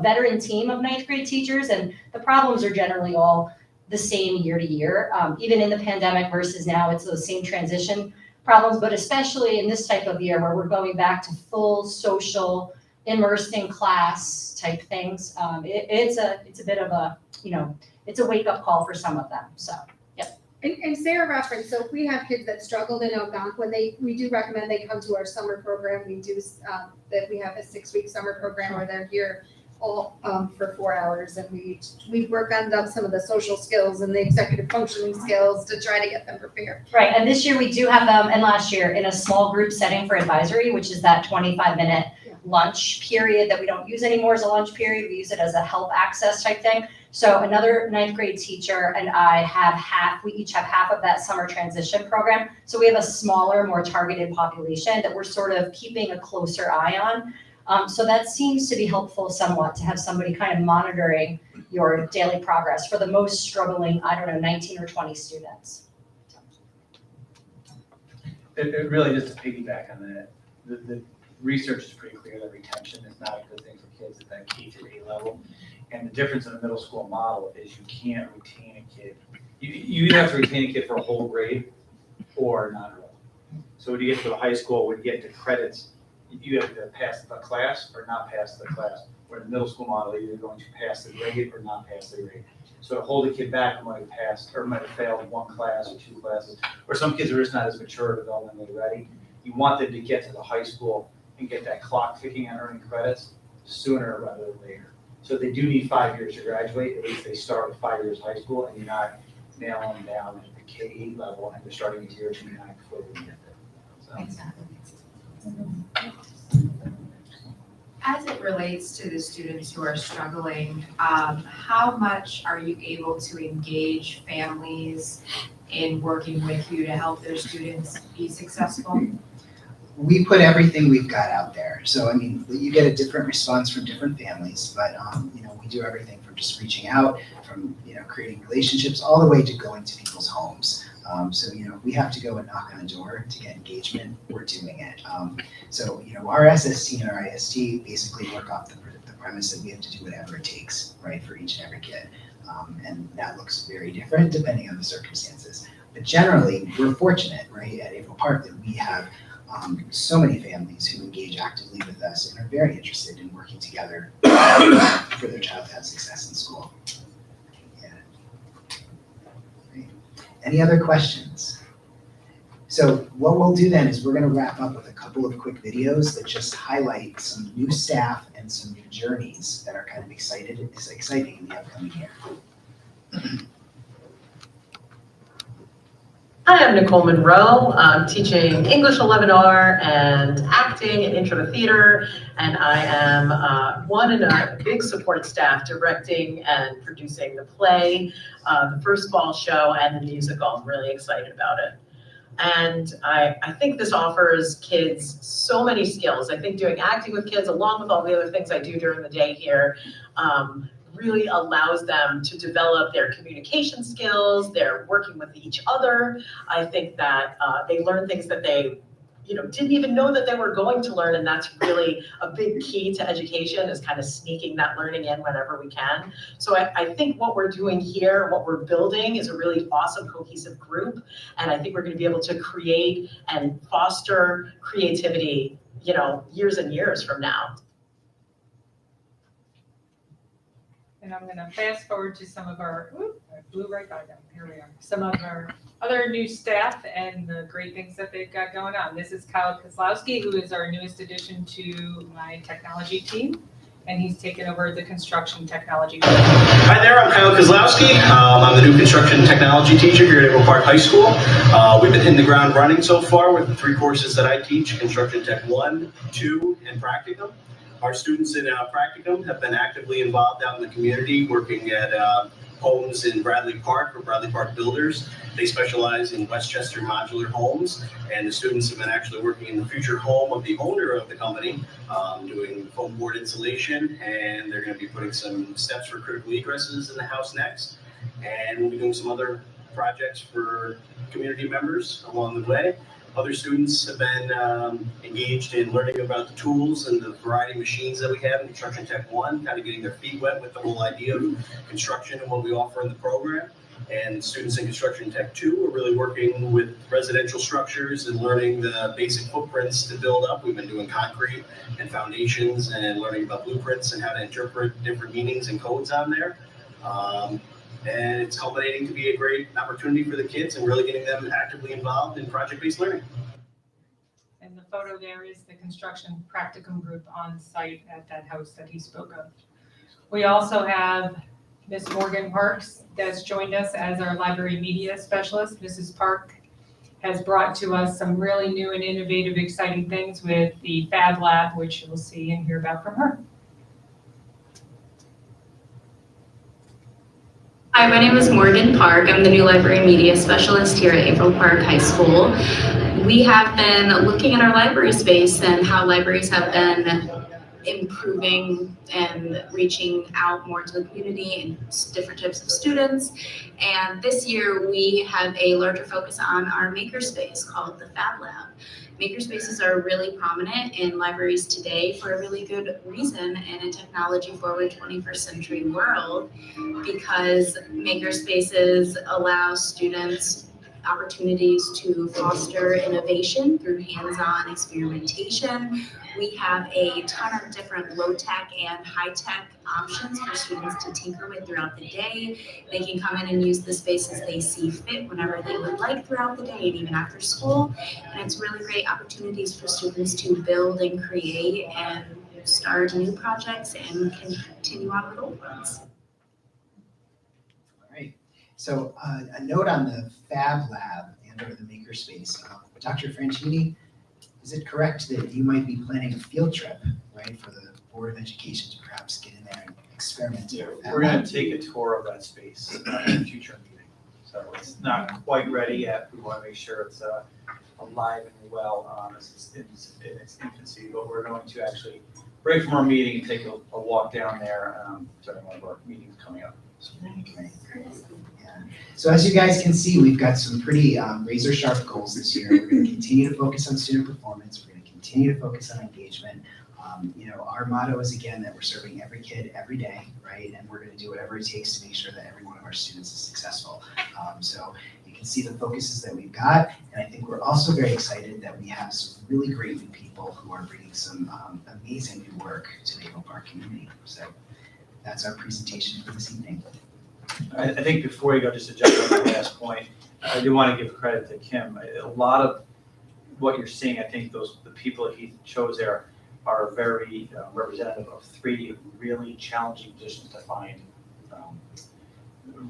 veteran team of 9th grade teachers, and the problems are generally all the same year to year. Even in the pandemic versus now, it's those same transition problems, but especially in this type of year where we're going back to full social, immersed in class type things. It's a bit of a, it's a wake up call for some of them, so. And Sarah referenced, so if we have kids that struggled in Algonquin, we do recommend they come to our summer program. We do, that we have a 6-week summer program where they're here all for 4 hours, and we work on some of the social skills and the executive functioning skills to try to get them prepared. Right, and this year we do have them, and last year, in a small group setting for advisory, which is that 25-minute lunch period that we don't use anymore as a lunch period. We use it as a help access type thing. So another 9th grade teacher and I we each have half of that summer transition program. So we have a smaller, more targeted population that we're sort of keeping a closer eye on. So that seems to be helpful somewhat to have somebody kind of monitoring your daily progress for the most struggling, 19 or 20 students. It really, just to piggyback on that, the research is pretty clear that retention is not a good thing for kids at that K through 8 level. And the difference in the middle school model is you can't retain a kid. You either have to retain a kid for a whole grade or not really. So when you get to the high school, when you get to credits, you have to pass the class or not pass the class. Where in the middle school model, you're either going to pass the grade or not pass the grade. So to hold a kid back might have passed or might have failed 1 class or 2 classes, or some kids are just not as mature or developmentally ready. You want them to get to the high school and get that clock ticking on earning credits sooner rather than later. So they do need 5 years to graduate. At least they start with 5 years of high school, and you're not nailing them down at the K-8 level, and they're starting at year 2 9 before they get there. So. As it relates to the students who are struggling, how much are you able to engage families in working with you to help their students be successful? We put everything we've got out there. So, you get a different response from different families, but, we do everything from just reaching out, from, creating relationships, all the way to going to people's homes. So, we have to go and knock on a door to get engagement, we're doing it. So, our SST and our IST basically work off the premise that we have to do whatever it takes, right, for each and every kid. And that looks very different depending on the circumstances. But generally, we're fortunate, right, at Averill Park that we have so many families who engage actively with us and are very interested in working together for their child to have success in school. Yeah. Great. Any other questions? So what we'll do then is we're going to wrap up with a couple of quick videos that just highlight some new staff and some new journeys that are kind of exciting in the upcoming year. Hi, I'm Nicole Monroe. I'm teaching English 11R and acting and intro to theater. And I am one in a big support staff directing and producing the play, the first fall show, and the musical. I'm really excited about it. And I think this offers kids so many skills. I think doing acting with kids, along with all the other things I do during the day here, really allows them to develop their communication skills, they're working with each other. I think that they learn things that they didn't even know that they were going to learn, and that's really a big key to education, is kind of sneaking that learning in whenever we can. So I think what we're doing here, what we're building, is a really awesome cohesive group, and I think we're going to be able to create and foster creativity, years and years from now. And I'm gonna fast forward to some of our, I flew right by them, here we are. Some of our other new staff and the great things that they've got going on. This is Kyle Kozlowski, who is our newest addition to my technology team. And he's taken over the construction technology. Hi there, I'm Kyle Kozlowski. I'm the new construction technology teacher here at Averill Park High School. We've been hitting the ground running so far with the 3 courses that I teach, Construction Tech 1, 2, and Practicum. Our students in Practicum have been actively involved out in the community, working at homes in Bradley Park for Bradley Park Builders. They specialize in Westchester modular homes, and the students have been actually working in the future home of the owner of the company, doing foam board insulation, and they're going to be putting some steps for critical egresses in the house next. And we'll be doing some other projects for community members along the way. Other students have been engaged in learning about the tools and the variety of machines that we have in Construction Tech 1, kind of getting their feet wet with the whole idea of construction and what we offer in the program. And students in Construction Tech 2 are really working with residential structures and learning the basic footprints to build up. We've been doing concrete and foundations and learning about blueprints and how to interpret different meanings and codes on there. And it's culminating to be a great opportunity for the kids and really getting them actively involved in project-based learning. And the photo there is the construction practicum group on site at that house that he spoke of. We also have Miss Morgan Parks that's joined us as our library media specialist. Mrs. Park has brought to us some really new and innovative, exciting things with the Fab Lab, which you'll see and hear about from her. Hi, my name is Morgan Park. I'm the new library media specialist here at Averill Park High School. We have been looking at our library space and how libraries have been improving and reaching out more to the community and different types of students. And this year we have a larger focus on our makerspace called the Fab Lab. Makerspaces are really prominent in libraries today for a really good reason in a technology-forward 21st century world, because makerspaces allow students opportunities to foster innovation through hands-on experimentation. We have a ton of different low-tech and high-tech options for students to tinker with throughout the day. They can come in and use the spaces they see fit whenever they would like throughout the day and even after school. And it's really great opportunities for students to build and create and start new projects and continue on with old ones. All right. So a note on the Fab Lab and or the Makerspace. Dr. Franchini, is it correct that you might be planning a field trip, right, for the Board of Education to perhaps get in there and experiment? Yeah, we're going to take a tour of that space in a future meeting. So it's not quite ready yet. We want to make sure it's alive and well as it's in its infancy, but we're going to actually break from our meeting and take a walk down there during one of our meetings coming up. Yeah. So as you guys can see, we've got some pretty razor sharp goals this year. We're going to continue to focus on student performance. We're going to continue to focus on engagement. Our motto is, again, that we're serving every kid every day, right? And we're going to do whatever it takes to make sure that every one of our students is successful. So you can see the focuses that we've got. And I think we're also very excited that we have some really great new people who are bringing some amazing new work to the Averill Park community. So that's our presentation for this evening. I think before you go, just to jump on the last point, I do want to give credit to Kim. A lot of what you're seeing, I think the people that he chose there are very representative of 3 really challenging positions to find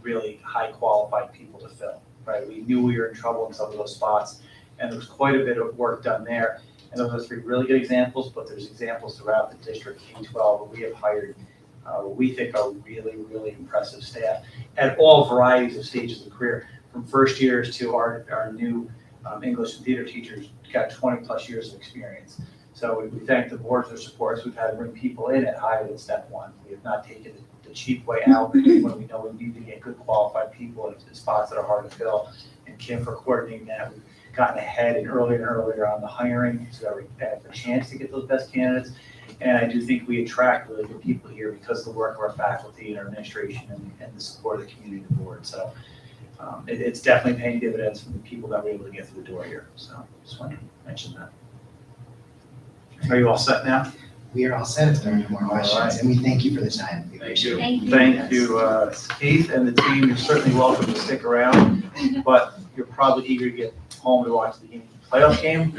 really high qualified people to fill. right? We knew we were in trouble in some of those spots, and there was quite a bit of work done there. And those are 3 really good examples, but there's examples throughout the district K-12 where we have hired what we think are really, really impressive staff at all varieties of stages of career, from first years to our new English and theater teachers got 20 plus years of experience. So we thank the board for their support. We've had to bring people in at higher than step 1. We have not taken the cheap way out when we know we need to get good qualified people in spots that are hard to fill. And Kim for coordinating that. We've gotten ahead and earlier on the hiring so that we have a chance to get those best candidates. And I do think we attract really good people here because of the work of our faculty and our administration and the support of the community board. So it's definitely paying dividends from the people that we're able to get through the door here. So just wanted to mention that. Are you all set now? We are all set if there are no more questions, right. and we thank you for the time. We appreciate it. Thank you, Keith and the team. You're certainly welcome to stick around, but you're probably eager to get home to watch the playoff game.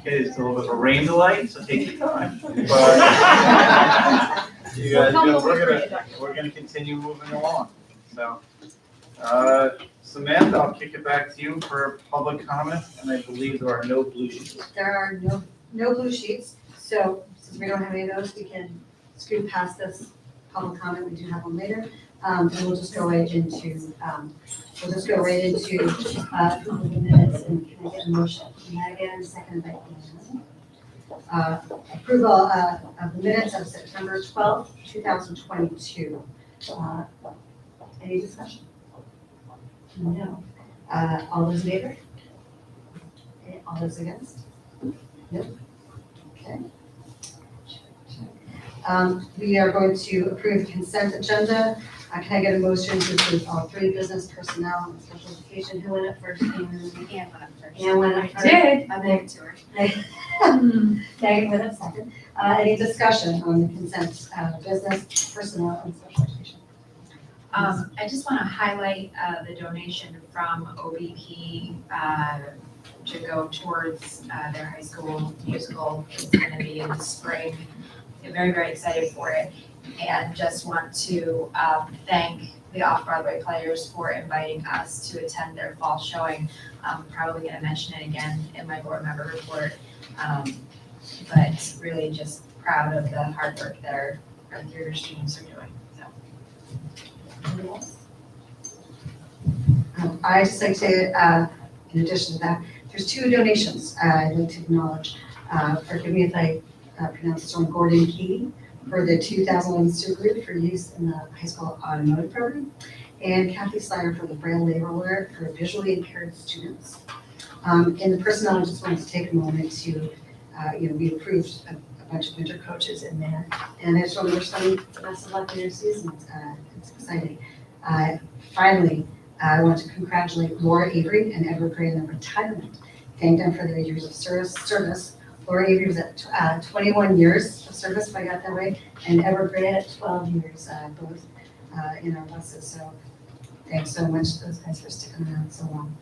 It is a little bit of a rain delay, so take your time. But you guys, we're gonna continue moving along. So, Samantha, I'll kick it back to you for public comment, and I believe there are no blue sheets. There are no blue sheets, so since we don't have any of those, we can scoot past this public comment. We do have one later. And we'll just go right into, approval of the minutes, and can I get a motion? Megan, second by Ann. Approval of the minutes of September 12th, 2022. Any discussion? No. All those in favor? Okay, all those against? Nope. Okay. We are going to approve the consent agenda. Can I get a motion to approve all 3 business, personnel, and special education? Who went up first? Ann went up first. Ann went up first. I'm there to her. Megan went up second. Any discussion on the consent, business, personnel, and special education? I just want to highlight the donation from OBP to go towards their high school musical. It's going to be in the spring. I'm very, very excited for it. And just want to thank the Off-Broadway players for inviting us to attend their fall showing. I'm probably going to mention it again in my board member report. But really just proud of the hard work that our theater students are doing. I just like to, in addition to that, there's 2 donations I'd like to acknowledge. Forgive me if I pronounce this wrong. Gordon Key for the 2001 student group for use in the high school automotive program, and Kathy Slyer for the Braille labor alert for visually impaired students. In the personnel, I just wanted to take a moment to, we approved a bunch of winter coaches in there, and I just want to wish them the best of luck in their seasons. It's exciting. Finally, I want to congratulate Laura Avery and Edward Gray on their retirement. Thank them for their years of service. Laura Avery was at 21 years of service, if I got that right, and Edward Gray at 12 years, both in our buses. So thanks so much to those guys for sticking around so long.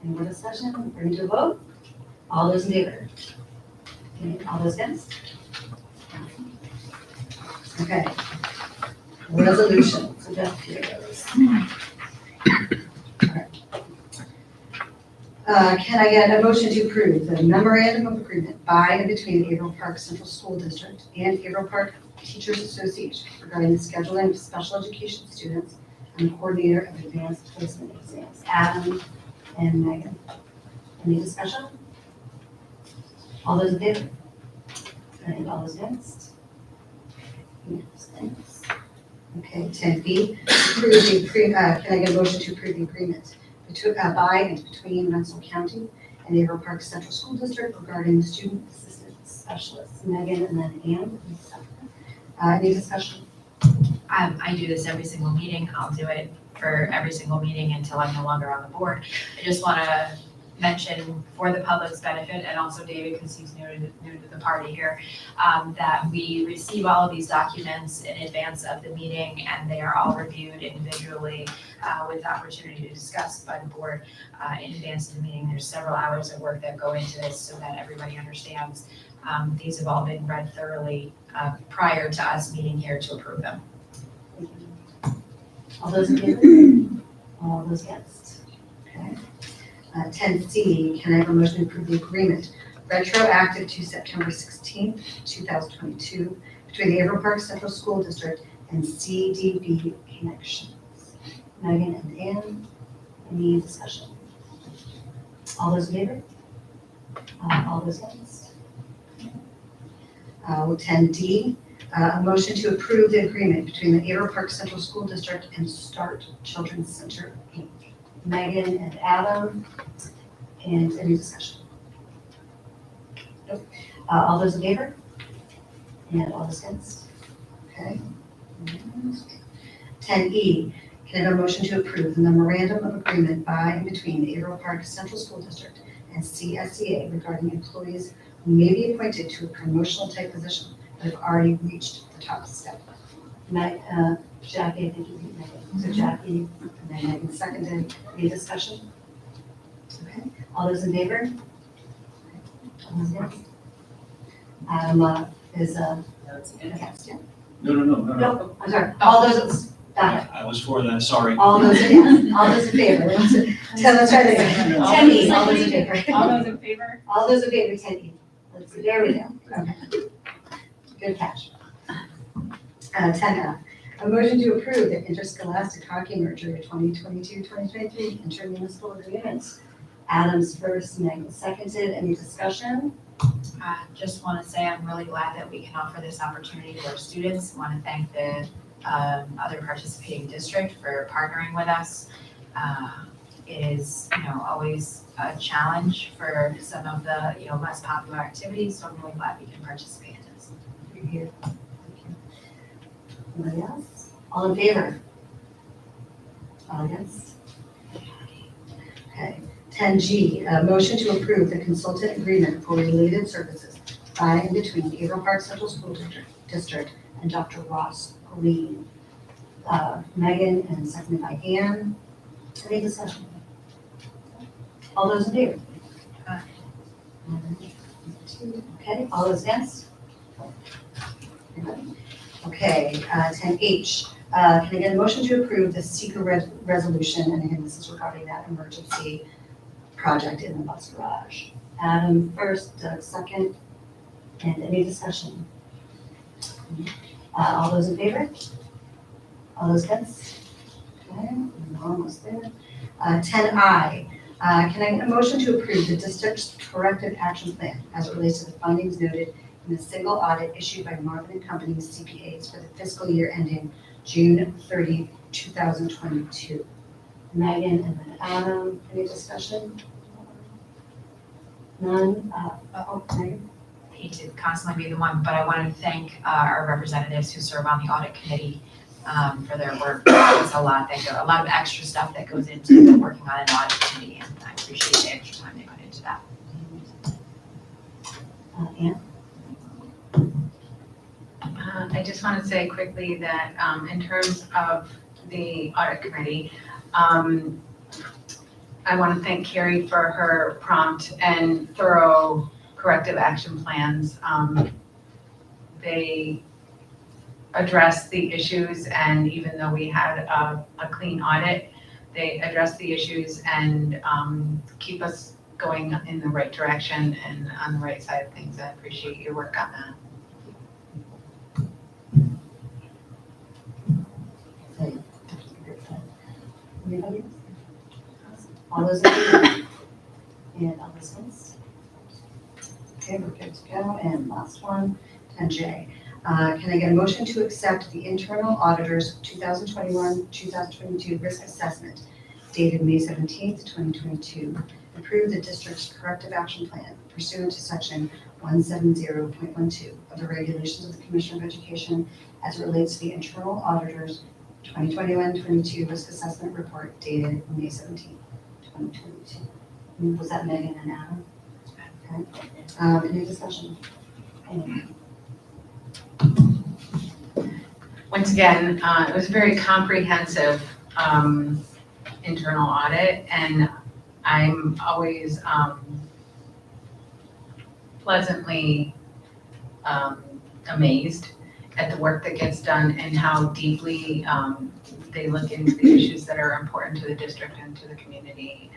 Any more discussion? Ready to vote? All those in favor? Okay, all those against? Okay. Resolution. So Jeff, here goes. Can I get a motion to approve the memorandum of agreement by and between Averill Park Central School District and Averill Park Teachers Association regarding the scheduling of special education students and the coordinator of advanced placement exams? Adam and Megan. Any discussion? All those in favor? And all those against? Yes, thanks. Okay, 10B, can I get a motion to approve the agreement by and between Rensselaer County and Averill Park Central School District regarding the student assistant specialists? Megan and then Ann. Any discussion? I do this every single meeting. I'll do it for every single meeting until I'm no longer on the board. I just want to mention for the public's benefit, and also David, because he's new to the party here, that we receive all of these documents in advance of the meeting, and they are all reviewed individually with the opportunity to discuss by the board in advance of the meeting. There's several hours of work that go into this so that everybody understands. These have all been read thoroughly prior to us meeting here to approve them. All those in favor? All those against? Okay. 10C, can I have a motion to approve the agreement retroactive to September 16th, 2022 between the Averill Park Central School District and CDB Connections? Megan and Ann, any discussion? All those in favor? All those against? 10D, a motion to approve the agreement between the Averill Park Central School District and Start Children's Center, Inc. Megan and Adam, and any discussion? Nope. All those in favor? And all those against? Okay. 10E, can I have a motion to approve the memorandum of agreement by and between the Averill Park Central School District and CSDA regarding employees who may be appointed to a promotional type position but have already reached the top step? Jackie, I think you beat Megan. So Jackie, and then Megan seconded. Any discussion? Okay. All those in favor? All those against? Adam is against, yeah? No. No, I'm sorry. All those, I was for that, sorry. all those against, all those in favor. Let's try this again. 10E, all those in favor. All those in favor? All those in favor, 10E. Let's see, there we go. Okay. Good catch. 10F, a motion to approve the interscholastic hockey merger 2022-2023 intermunicipal agreements. Adams first, Megan seconded. Any discussion? Just want to say I'm really glad that we can offer this opportunity to our students. Want to thank the other participating district for partnering with us. It is, always a challenge for some of the, less popular activities, so I'm really glad we can participate in this. You're here. Thank you. Anybody else? All in favor? All against? Okay. 10G, a motion to approve the consultant agreement for related services by and between the Averill Park Central School District and Dr. Ross Green. Megan and seconded by Ann. Any discussion? All those in favor? Okay, all those against? Okay, 10H, can I get a motion to approve the seeker resolution? And again, this is regarding that emergency project in the bus garage. Adam first, Doug second, and any discussion? All those in favor? All those against? Okay, we're almost there. 10I, can I get a motion to approve the district's corrective action plan as it relates to the findings noted in the single audit issued by Marvin & Company's CPAs for the fiscal year ending June 30, 2022? Megan and then Adam, any discussion? None? Megan? I hate to constantly be the one, but I want to thank our representatives who serve on the audit committee for their work. It's a lot a lot of extra stuff that goes into working on an audit committee, and I appreciate the extra time they put into that. Ann? I just want to say quickly that in terms of the audit committee, I want to thank Carrie for her prompt and thorough corrective action plans. They addressed the issues, and even though we had a clean audit, they addressed the issues and keep us going in the right direction and on the right side of things. I appreciate your work on that. Anybody else? All those in favor? And all those against? Okay, we're good to go. And last one, 10J. Can I get a motion to accept the internal auditor's 2021-2022 risk assessment dated May 17th, 2022? Approve the district's corrective action plan pursuant to section 170.12 of the regulations of the Commission of Education as it relates to the internal auditor's 2021-22 risk assessment report dated May 17th, 2022. Was that Megan and Adam? Okay. Any discussion? Once again, it was a very comprehensive internal audit, and I'm always pleasantly amazed at the work that gets done and how deeply they look into the issues that are important to the district and to the community,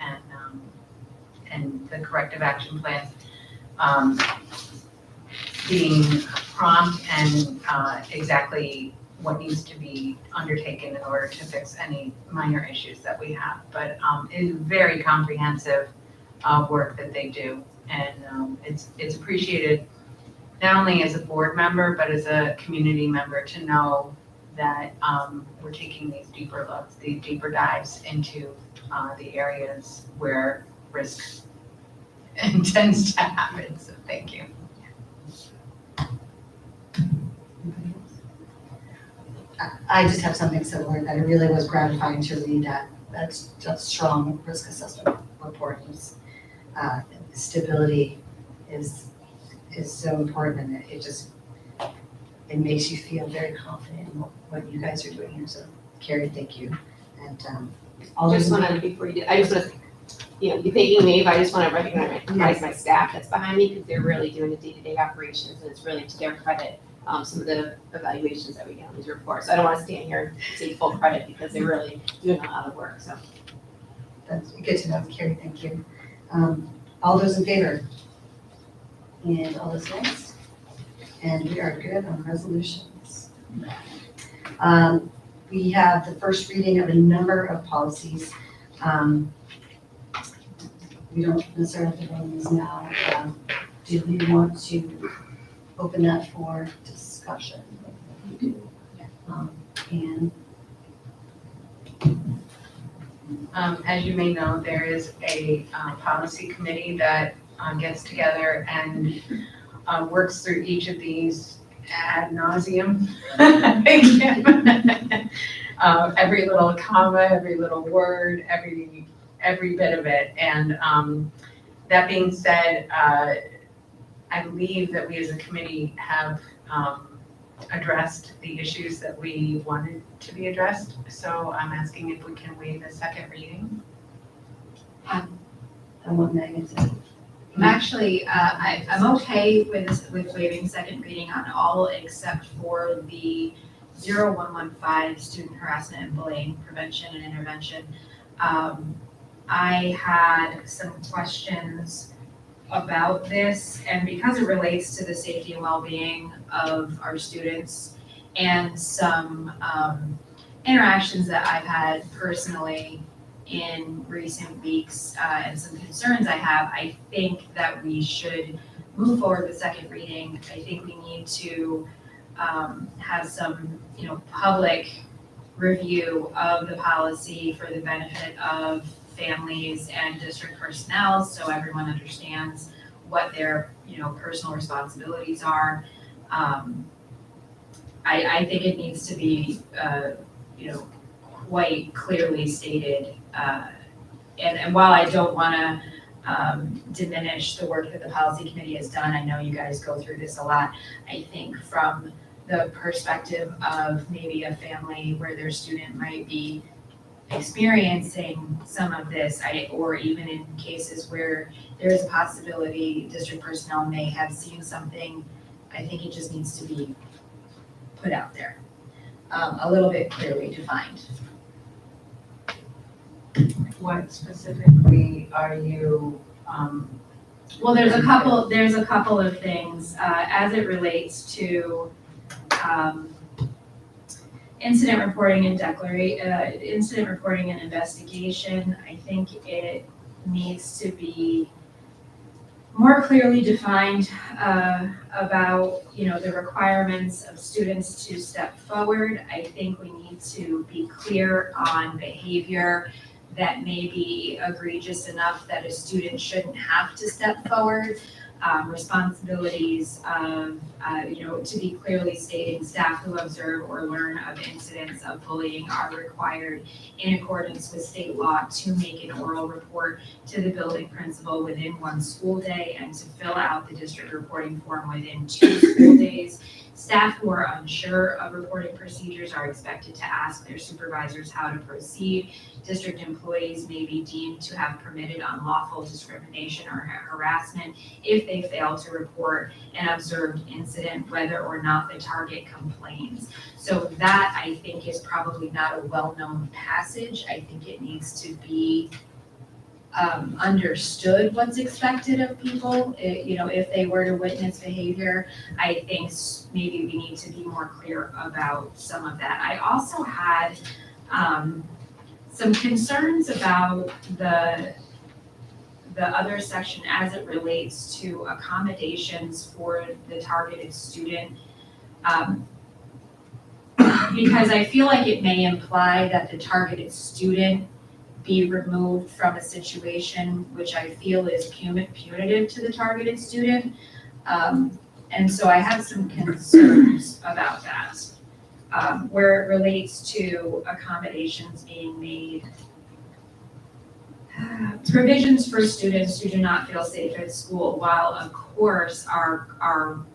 and the corrective action plan being prompt and exactly what needs to be undertaken in order to fix any minor issues that we have. But it is very comprehensive work that they do, and it's appreciated not only as a board member, but as a community member to know that we're taking these deeper looks, these deeper dives into the areas where risk tends to happen. So thank you. I just have something similar, that it really was gratifying to read that's just strong risk assessment report. Stability is so important, and it makes you feel very confident in what you guys are doing here. So Carrie, thank you. And I just want to, before you do, I just want to, be thanking me, but I just want to recognize my staff that's behind me, because they're really doing the day-to-day operations, and it's really to their credit, some of the evaluations that we get on these reports. So I don't want to stand here and take full credit, because they're really doing a lot of work, so. That's good to know, Carrie, thank you. All those in favor? And all those against? And we are good on resolutions. We have the first reading of a number of policies. We don't necessarily have to vote on these now. Do we want to open that for discussion? And as you may know, there is a policy committee that gets together and works through each of these ad nauseum. Every little comma, every little word, every bit of it. And that being said, I believe that we as a committee have addressed the issues that we wanted to be addressed. So I'm asking if we can waive the second reading. I want Megan to. Actually, I'm okay with waiving second reading on all except for the 0115 student harassment and bullying prevention and intervention. I had some questions about this, and because it relates to the safety and well-being of our students and some interactions that I've had personally in recent weeks and some concerns I have, I think that we should move forward with second reading. I think we need to have some, public review of the policy for the benefit of families and district personnel, so everyone understands what their, personal responsibilities are. I think it needs to be, quite clearly stated. And while I don't want to diminish the work that the policy committee has done, I know you guys go through this a lot. I think from the perspective of maybe a family where their student might be experiencing some of this, or even in cases where there is a possibility district personnel may have seen something, I think it just needs to be put out there, a little bit clearly defined. What specifically are you? Well, there's a couple of things as it relates to incident reporting and incident reporting and investigation. I think it needs to be more clearly defined about the requirements of students to step forward. I think we need to be clear on behavior that may be egregious enough that a student shouldn't have to step forward. Responsibilities of, to be clearly stating staff who observe or learn of incidents of bullying are required in accordance with state law to make an oral report to the building principal within one school day and to fill out the district reporting form within 2 school days. Staff who are unsure of reporting procedures are expected to ask their supervisors how to proceed. District employees may be deemed to have permitted unlawful discrimination or harassment if they fail to report an observed incident, whether or not the target complains. So that, I think, is probably not a well-known passage. I think it needs to be understood what's expected of people. If they were to witness behavior, I think maybe we need to be more clear about some of that. I also had some concerns about the other section as it relates to accommodations for the targeted student. Because I feel like it may imply that the targeted student be removed from a situation which I feel is punitive to the targeted student. And so I have some concerns about that, where it relates to accommodations being made. Provisions for students who do not feel safe at school. While of course our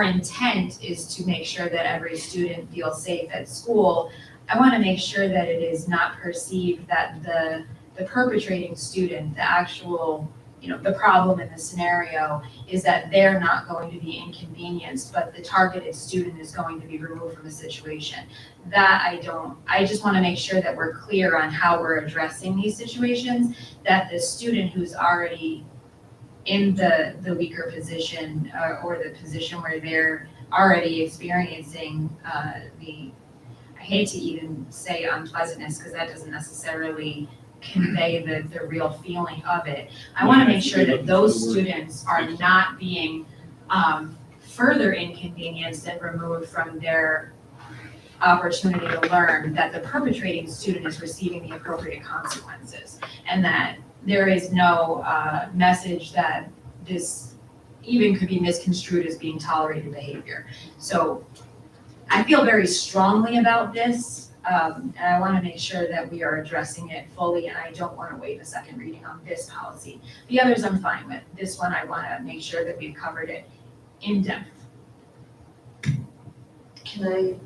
intent is to make sure that every student feels safe at school, I want to make sure that it is not perceived that the perpetrating student, the actual, the problem in the scenario is that they're not going to be inconvenienced, but the targeted student is going to be removed from the situation. That I just want to make sure that we're clear on how we're addressing these situations, that the student who's already in the weaker position or the position where they're already experiencing I hate to even say unpleasantness because that doesn't necessarily convey the real feeling of it. I want to make sure that those students are not being further inconvenienced and removed from their opportunity to learn, that the perpetrating student is receiving the appropriate consequences, and that there is no message that this even could be misconstrued as being tolerated behavior. So I feel very strongly about this, and I want to make sure that we are addressing it fully, and I don't want to waive a second reading on this policy. The others I'm fine with. This one I want to make sure that we've covered it in depth. Can I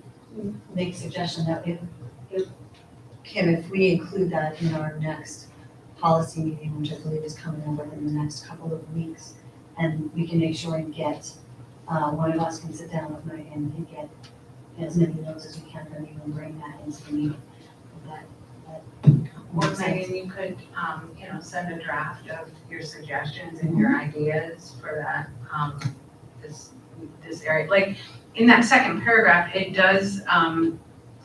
make a suggestion that if we include that in our next policy meeting, which I believe is coming up within the next couple of weeks, and we can make sure and get, one of us can sit down with Megan and get as many notes as we can from you and bring that into the meeting. Or Megan, you could, send a draft of your suggestions and your ideas for that, this area. Like, in that second paragraph, it does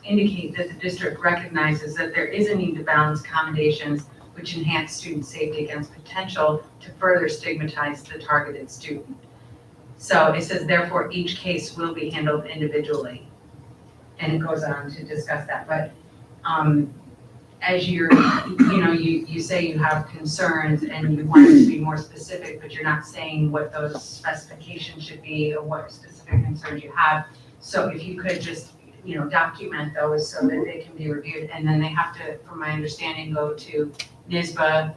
indicate that the district recognizes that there is a need to balance accommodations which enhance student safety against potential to further stigmatize the targeted student. So it says, therefore, each case will be handled individually. And it goes on to discuss that. But as you're, you say you have concerns and you want it to be more specific, but you're not saying what those specifications should be or what specific concerns you have. So if you could just, document those so that they can be reviewed, and then they have to, from my understanding, go to NYSBA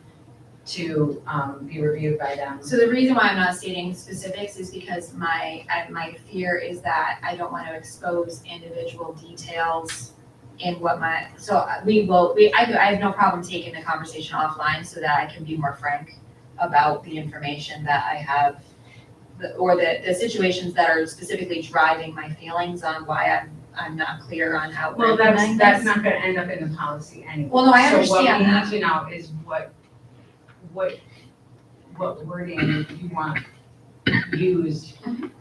to be reviewed by them. So the reason why I'm not stating specifics is because my fear is that I don't want to expose individual details in what I have no problem taking the conversation offline so that I can be more frank about the information that I have, or the situations that are specifically driving my feelings on why I'm not clear on how. Well, that's not going to end up in the policy anyway. Well, no, I understand So what we that. need to know is what wording you want used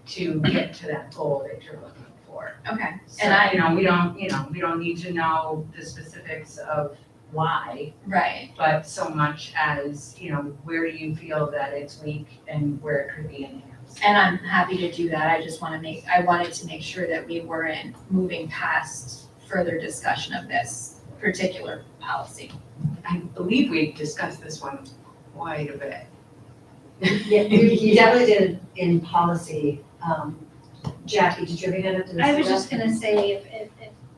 to get to that goal that you're looking for. Okay. So, And we don't need to know the specifics of why, right. but so much as, where do you feel that it's weak and where it could be enhanced. And I'm happy to do that. I wanted to make sure that we weren't moving past further discussion of this particular policy. I believe we discussed this one quite a bit. Yeah, you definitely did in policy. Jackie, did you ever get into this? I was just gonna say, if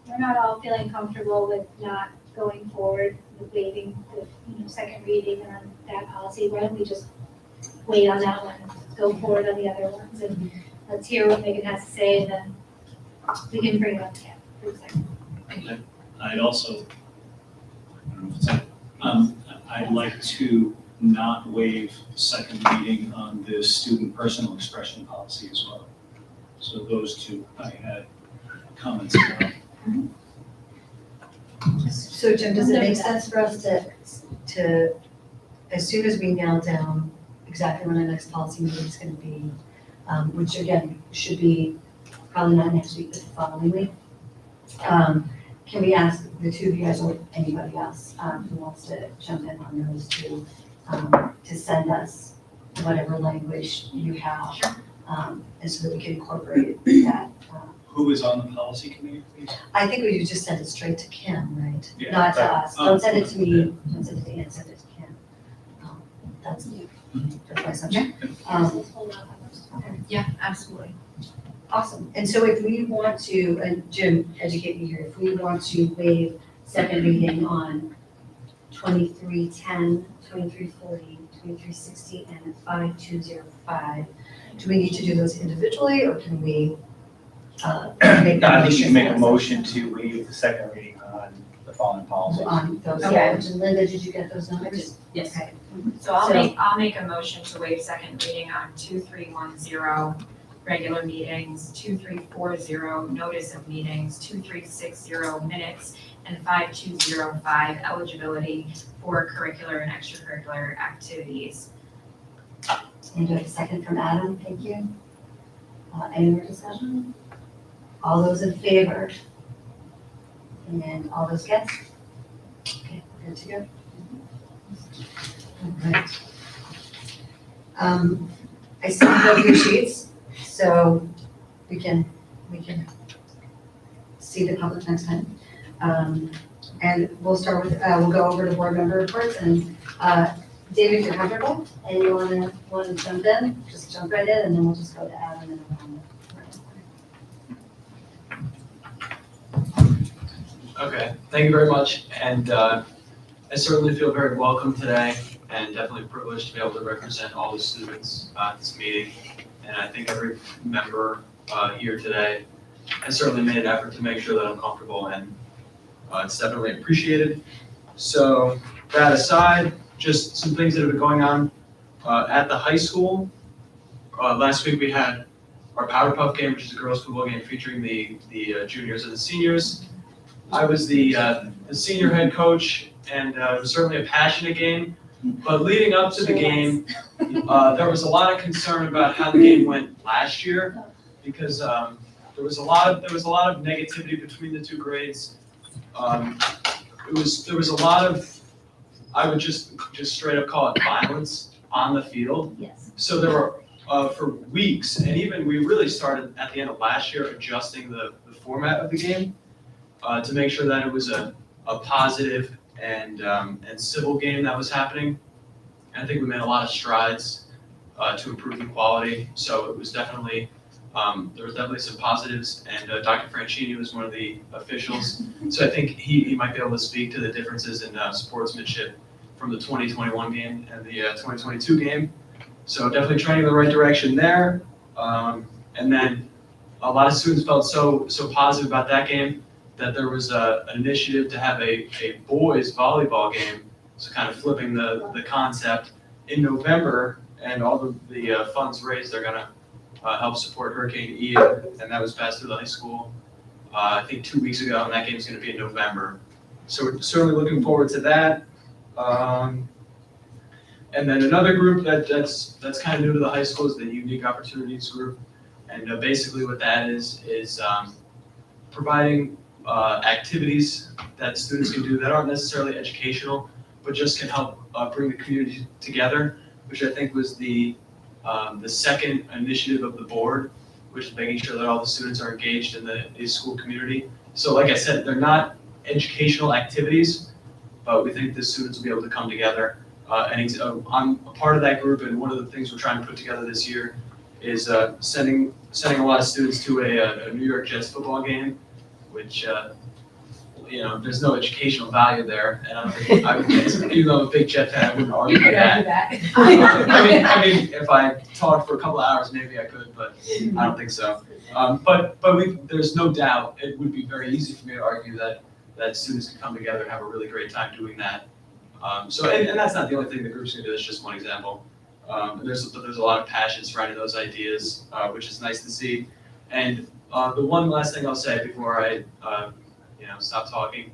we're not all feeling comfortable with not going forward with waiving the second reading on that policy, why don't we just wait on that one, go forward on the other ones, and let's hear what Megan has to say, and then we can bring it up again for a second. I'd also, I don't know if it's on, I'd like to not waive second reading on the student personal expression policy as well. So those two I had comments about. So Jim, does it make sense for us to, as soon as we nail down exactly when our next policy meeting is gonna be, which again, should be probably not next week, but the following week, can we ask the two of you guys or anybody else, who wants to jump in on those two, to send us whatever language you have, and so that we can incorporate that. Who is on the policy committee, please? I think we just send it straight to Kim, right? Yeah. Not to us. Oh. Don't send it to me, don't send it to Ann, send it to Kim. That's my assumption. Yeah, absolutely. Awesome. And so if we want to, and Jim, educate me here, if we want to waive second reading on 2310, 2340, 2360, and 5205, do we need to do those individually, or can we make No, a I think you motion can make a as motion to waive the second reading on the following policies. on those? Okay. And Linda, did you get those numbers? Yes. Okay. So I'll make a motion to waive second reading on 2310, regular meetings, 2340, notice of meetings, 2360, minutes, and 5205, eligibility for curricular and extracurricular activities. And do I have a second from Adam? Thank you. Any more discussion? All those in favor? And all those against? Okay, we're good to go. All right. I see both your sheets, so we can see the public next time. And we'll start with, we'll go over the board member reports, and David, if you're comfortable and you wanna jump in, just jump right in, and then we'll just go to Adam and around. Okay, thank you very much, and I certainly feel very welcome today, and definitely privileged to be able to represent all the students at this meeting. And I think every member here today has certainly made an effort to make sure that I'm comfortable, and it's definitely appreciated. So that aside, just some things that have been going on at the high school. Last week we had our Powder Puff game, which is a girls' football game featuring the juniors and the seniors. I was the senior head coach, and it was certainly a passionate game. But leading up to the game, there was a lot of concern about how the game went last year, because there was a lot of negativity between the two grades. There was a lot of, I would just straight up call it violence on the field. Yes. So there were for weeks, and even we really started at the end of last year adjusting the format of the game to make sure that it was a positive and civil game that was happening. And I think we made a lot of strides to improve the quality. So it was definitely, there was definitely some positives, and Dr. Franchini was one of the officials. So I think he might be able to speak to the differences in sportsmanship from the 2021 game and the 2022 game. So definitely trending in the right direction there. And then a lot of students felt so positive about that game that there was an initiative to have a boys volleyball game, so kind of flipping the concept in November, and all the funds raised are gonna help support Hurricane Ian, and that was passed through the high school, I think 2 weeks ago, and that game's gonna be in November. So we're certainly looking forward to that. And then another group that's kind of new to the high school is the Unique Opportunities Group, and basically what that is providing activities that students can do that aren't necessarily educational, but just can help bring the community together, which I think was the second initiative of the board, which is making sure that all the students are engaged in the school community. So like I said, they're not educational activities, but we think the students will be able to come together. And I'm a part of that group, and one of the things we're trying to put together this year is sending a lot of students to a New York Jets football game, which there's no educational value there, and I would, even though I'm a big Jet fan, I wouldn't argue with that. I mean, if I talked for a couple of hours, maybe I could, but I don't think so. But there's no doubt it would be very easy for me to argue that students can come together and have a really great time doing that. And that's not the only thing the group's gonna do, that's just one example. But there's a lot of passion surrounding those ideas, which is nice to see. And the one last thing I'll say before I, stop talking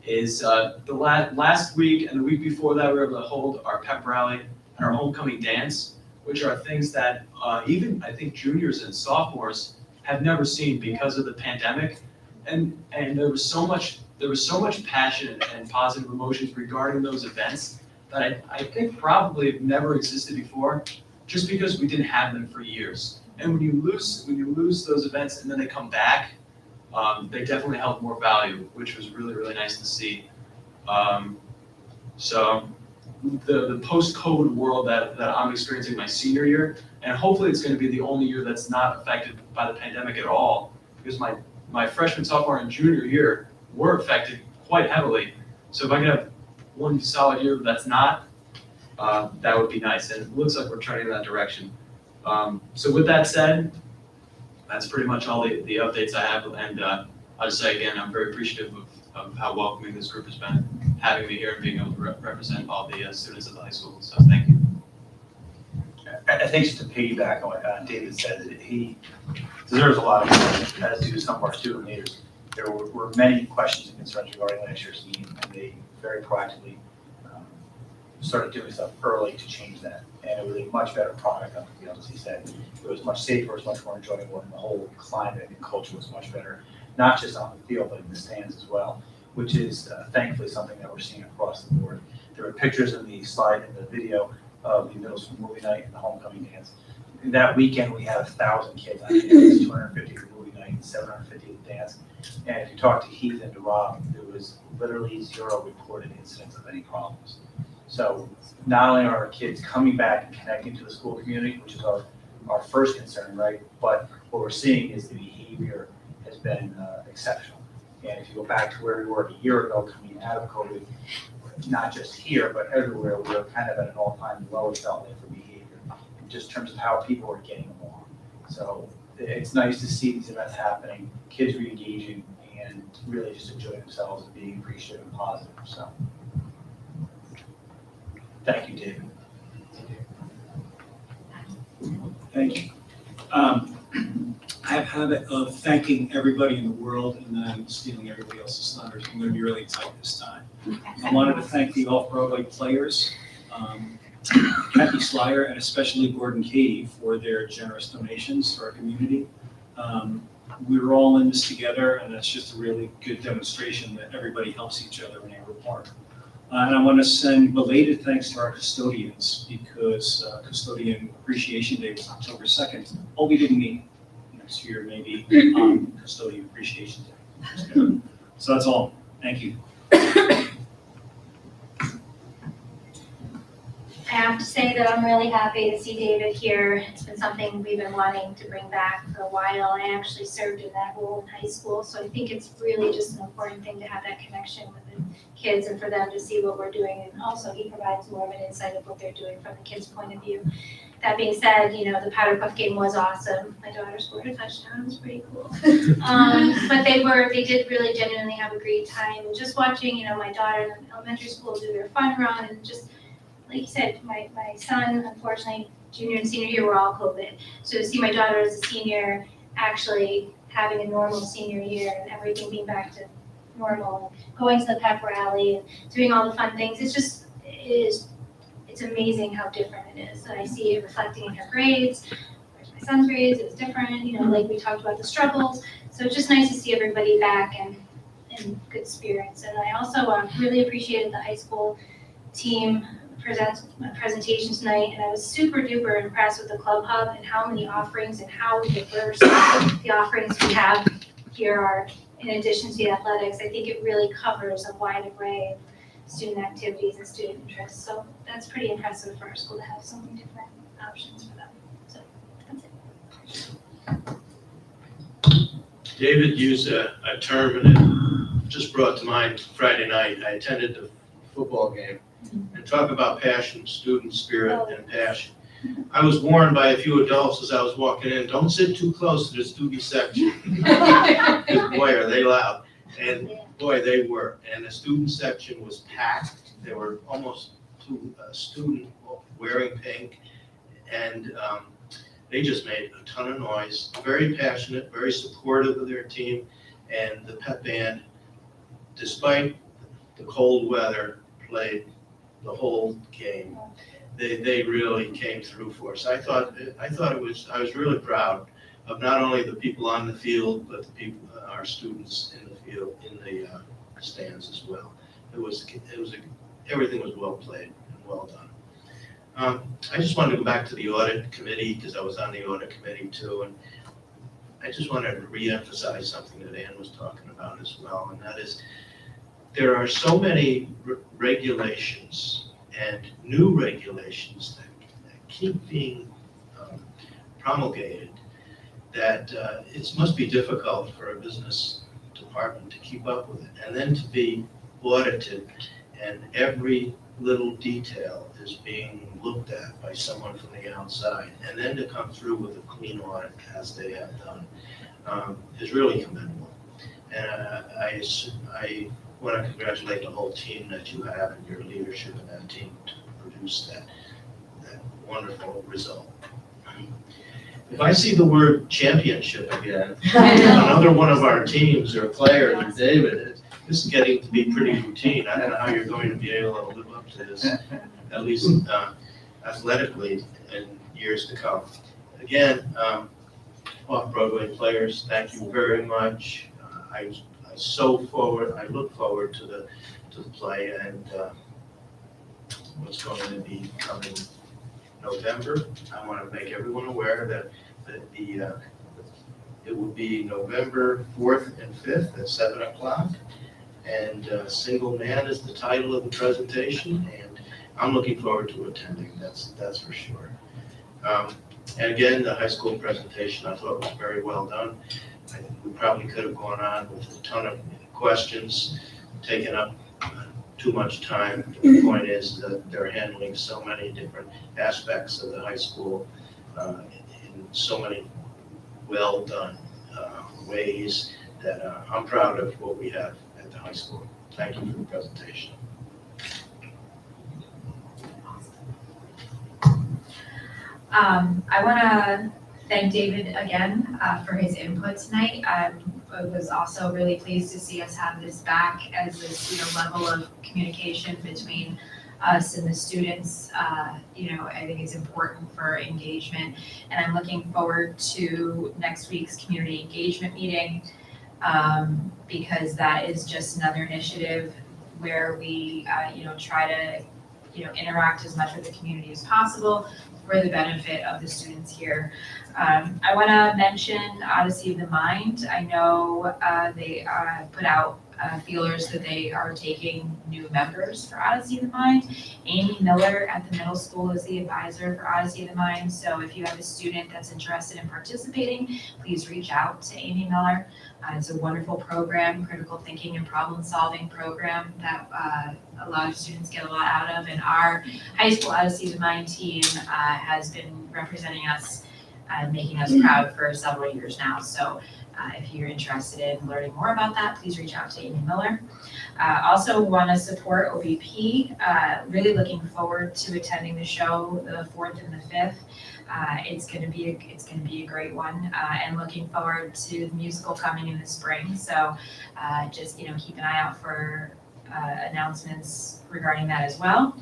is the last week and the week before that, we were able to hold our pep rally and our homecoming dance, which are things that even I think juniors and sophomores have never seen because of the pandemic. And there was so much passion and positive emotions regarding those events that I think probably have never existed before, just because we didn't have them for years. And when you lose those events and then they come back, they definitely held more value, which was really, really nice to see. So the post-COVID world that I'm experiencing my senior year, and hopefully it's going to be the only year that's not affected by the pandemic at all, because my freshman, sophomore, and junior year were affected quite heavily. So if I could have one solid year that's not, that would be nice. And it looks like we're turning in that direction. So with that said, that's pretty much all the updates I have. And I'll just say again, I'm very appreciative of how welcoming this group has been, having me here and being able to represent all the students at the high school. So thank you. I think just to piggyback on what David said, that he deserves a lot of credit, as do some of our student leaders. There were many questions and concerns regarding last year's team, and they very proactively started doing stuff early to change that. And it was a much better product, as he said. It was much safer, it was much more enjoyable, and the whole climate and culture was much better, not just on the field, but in the stands as well, which is thankfully something that we're seeing across the board. There were pictures in the slide and the video of the middle school movie night and the homecoming dance. And that weekend, we had 1,000 kids on campus, 250 for movie night, 750 at the dance. And if you talk to Heath and to Rob, there was literally 0 reported incidents of any problems. So not only are our kids coming back and connecting to the school community, which is our first concern, right? But what we're seeing is the behavior has been exceptional. And if you go back to where we were a year ago coming out of COVID, not just here, but everywhere, we were kind of at an all-time low, it felt like, for behavior, in just terms of how people are getting along. So it's nice to see these events happening, kids re-engaging, and really just enjoying themselves and being appreciative and positive. So thank you, David. Thank you. I have a habit of thanking everybody in the world and then stealing everybody else's thunder. I'm going to be really tight this time. I wanted to thank the Off-Broadway players, Kathy Slyer, and especially Gordon Katie for their generous donations for our community. We were all in this together, and that's just a really good demonstration that everybody helps each other in Averill Park. And I want to send belated thanks to our custodians, because Custodian Appreciation Day was October 2nd. Oh, we didn't meet. Next year, maybe Custodian Appreciation Day. So that's all. Thank you. I have to say that I'm really happy to see David here. It's been something we've been wanting to bring back for a while. I actually served in that role in high school, so I think it's really just an important thing to have that connection with the kids and for them to see what we're doing. And also he provides more of an insight of what they're doing from the kids' point of view. That being said, the Powder Puff game was awesome. My daughter scored a touchdown. It was pretty cool. But they did really genuinely have a great time. And just watching, my daughter in elementary school do their fun run, and just, like you said, my son, unfortunately, junior and senior year were all COVID. So to see my daughter as a senior actually having a normal senior year and everything being back to normal, and going to the pep rally and doing all the fun things, it's amazing how different it is. And I see it reflecting in her grades. Where's my son's grades? It's different, like we talked about the struggles. So it's just nice to see everybody back and in good spirits. And I also really appreciated the high school team presentation tonight, and I was super duper impressed with the Club Hub and how many offerings and how diverse the offerings we have here are. In addition to the athletics, I think it really covers a wide array of student activities and student interests. So that's pretty impressive for our school to have so many different options for them. So that's it. David used a term, and it just brought to mind Friday night. I attended the football game, and talk about passion, student spirit, and passion. I was warned by a few adults as I was walking in, don't sit too close to the student section. Because boy, are they loud. And boy, they were. And the student section was packed. They were almost to a student wearing pink, and they just made a ton of noise. Very passionate, very supportive of their team, and the pep band, despite the cold weather, played the whole game. They really came through for us. I was really proud of not only the people on the field, but the people, our students in the field, in the stands as well. Everything was well played and well done. I just wanted to go back to the audit committee, because I was on the audit committee too, and I just wanted to re-emphasize something that Ann was talking about as well, and that is there are so many regulations and new regulations that keep being promulgated that it must be difficult for a business department to keep up with it, and then to be audited, and every little detail is being looked at by someone from the outside, and then to come through with a clean audit as they have done is really commendable. And I want to congratulate the whole team that you have and your leadership in that team to produce that wonderful result. If I see the word championship again, another one of our teams or players, or David, this is getting to be pretty routine. I don't know how you're going to be able to live up to this, at least athletically in years to come. Again, off-Broadway players, thank you very much. I look forward to the play and what's going to be coming November. I want to make everyone aware that it will be November 4th and 5th at 7 o'clock. And Single Man is the title of the presentation, and I'm looking forward to attending, that's for sure. And again, the high school presentation I thought was very well done. I think we probably could have gone on with a ton of questions, taken up too much time. The point is that they're handling so many different aspects of the high school in so many well done ways that I'm proud of what we have at the high school. Thank you for the presentation. I want to thank David again for his input tonight. I was also really pleased to see us have this back as this level of communication between us and the students. I think it's important for engagement, and I'm looking forward to next week's community engagement meeting because that is just another initiative where we try to interact as much with the community as possible for the benefit of the students here. I want to mention Odyssey of the Mind. I know they put out feelers that they are taking new members for Odyssey of the Mind. Amy Miller at the middle school is the advisor for Odyssey of the Mind. So if you have a student that's interested in participating, please reach out to Amy Miller. It's a wonderful program, critical thinking and problem solving program that a lot of students get a lot out of. And our high school Odyssey of the Mind team has been representing us and making us proud for several years now. So if you're interested in learning more about that, please reach out to Amy Miller. Also want to support OVP. Really looking forward to attending the show the 4th and the 5th. It's going to be a great one, and looking forward to the musical coming in the spring. So just keep an eye out for announcements regarding that as well.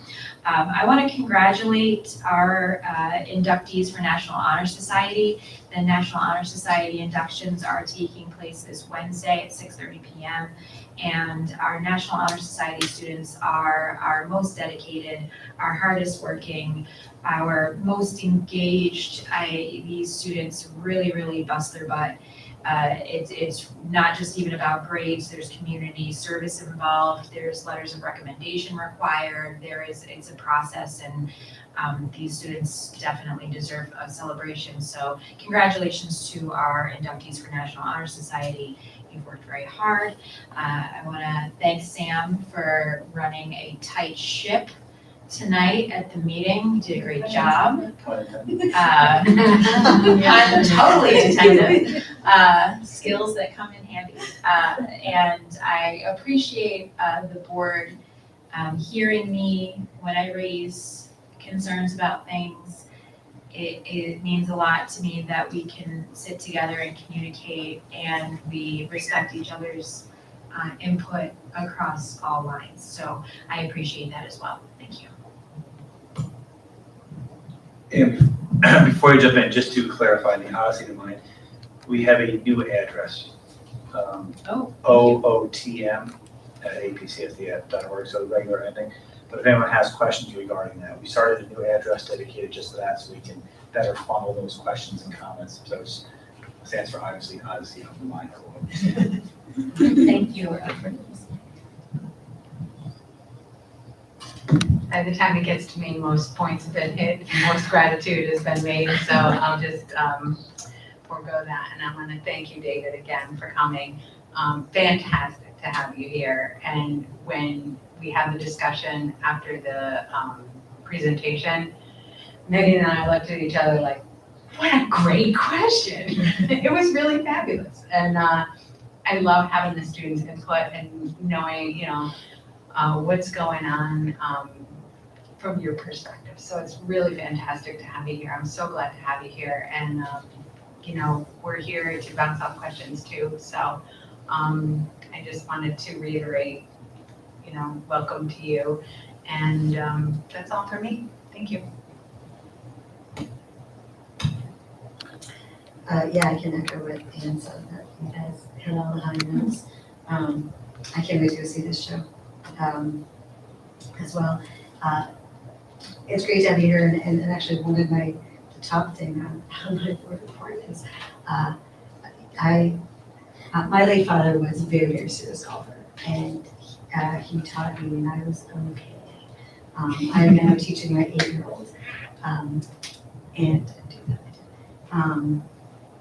I want to congratulate our inductees for National Honor Society. The National Honor Society inductions are taking place this Wednesday at 6:30 p.m. And our National Honor Society students are our most dedicated, our hardest working, our most engaged. These students really bust their butt. It's not just even about grades. There's community service involved. There's letters of recommendation required. It's a process, and these students definitely deserve a celebration. So congratulations to our inductees for National Honor Society. You've worked very hard. I want to thank Sam for running a tight ship tonight at the meeting. You did a great job. I'm totally attentive. Skills that come in handy. And I appreciate the board hearing me when I raise concerns about things. It means a lot to me that we can sit together and communicate, and we respect each other's input across all lines. So I appreciate that as well. Thank you. And before you jump in, just to clarify the Odyssey to mine, we have a new address. OOTM at apcsd.org, so regular ending. But if anyone has questions regarding that, we started a new address dedicated just to that, so we can better funnel those questions and comments. So it stands for Odyssey of the mind. Thank you. By the time it gets to me, most points have been hit, most gratitude has been made, so I'll just forego that. And I want to thank you, David, again for coming. Fantastic to have you here. And when we had the discussion after the presentation, Megan and I looked at each other like, what a great question. It was really fabulous. And I love having the students' input and knowing, what's going on from your perspective. So it's really fantastic to have you here. I'm so glad to have you here. And, we're here to bounce off questions too. So I just wanted to reiterate, welcome to you. And that's all for me. Thank you. Yeah, I can echo what Dan said, that you guys hit all the high notes. I can't wait to go see this show as well. It's great to have you here, and actually one of the top thing on my board report is my late father was a very, very serious golfer, and he taught me when I was okay. I am now teaching my 8-year-old,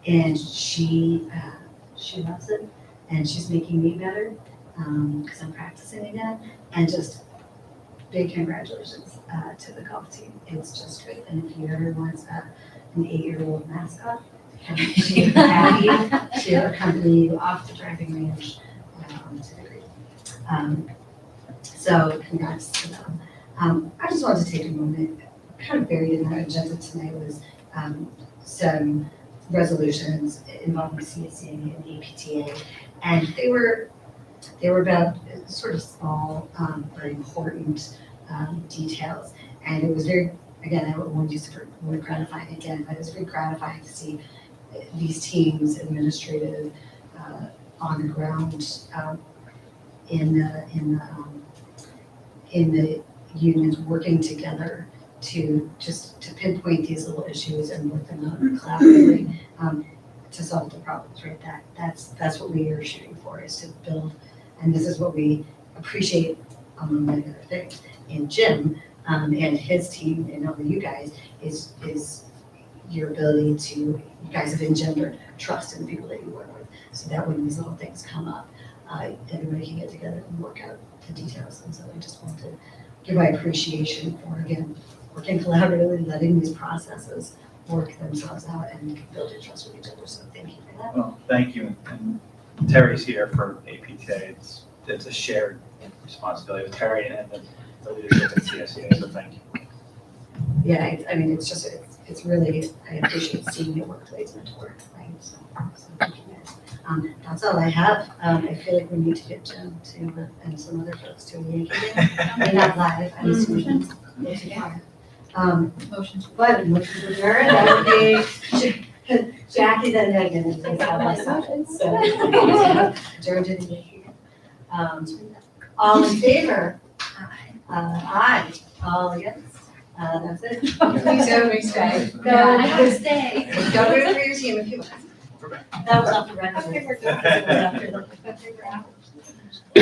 and she loves it, and she's making me better because I'm practicing again, and just big congratulations to the golf team. It's just great, and if you ever want an 8-year-old mascot, she's happy to accompany you off the driving range to the green. So congrats to them. I just wanted to take a moment. Kind of buried in our agenda tonight was some resolutions involving CSD and APTA, and they were about sort of small but important details, and it was very, again, I won't use the word gratifying again, but it was very gratifying to see these teams, administrative, on the ground, in the unions working together to pinpoint these little issues and work them out collaboratively to solve the problems, right? That's what we are shooting for, is to build, and this is what we appreciate among many other things in Jim and his team and all of you guys is your ability to, you guys have engendered trust in the people that you work with, so that when these little things come up, everybody can get together and work out the details. And so I just want to give my appreciation for, again, working collaboratively, letting these processes work themselves out and building trust with each other. So thank you for that. Well, thank you. And Terry's here for APTA. It's a shared responsibility with Terry and the leadership at CSEA, so thank you. Yeah, I mean, it's really, I appreciate seeing your workplace meant to work, right? So thank you guys. That's all I have. I feel like we need to get Jim to, and some other folks to a Yankee game. They're not live, I'm assuming. Motion. But motion to adjourn, that would be Jackie, then Megan, and that's how I saw it. So adjourn to the Yankee game. All in favor? Aye. All against? That's it. Please don't stay. No, I have to stay. Go root for your team if you want. That was off the record.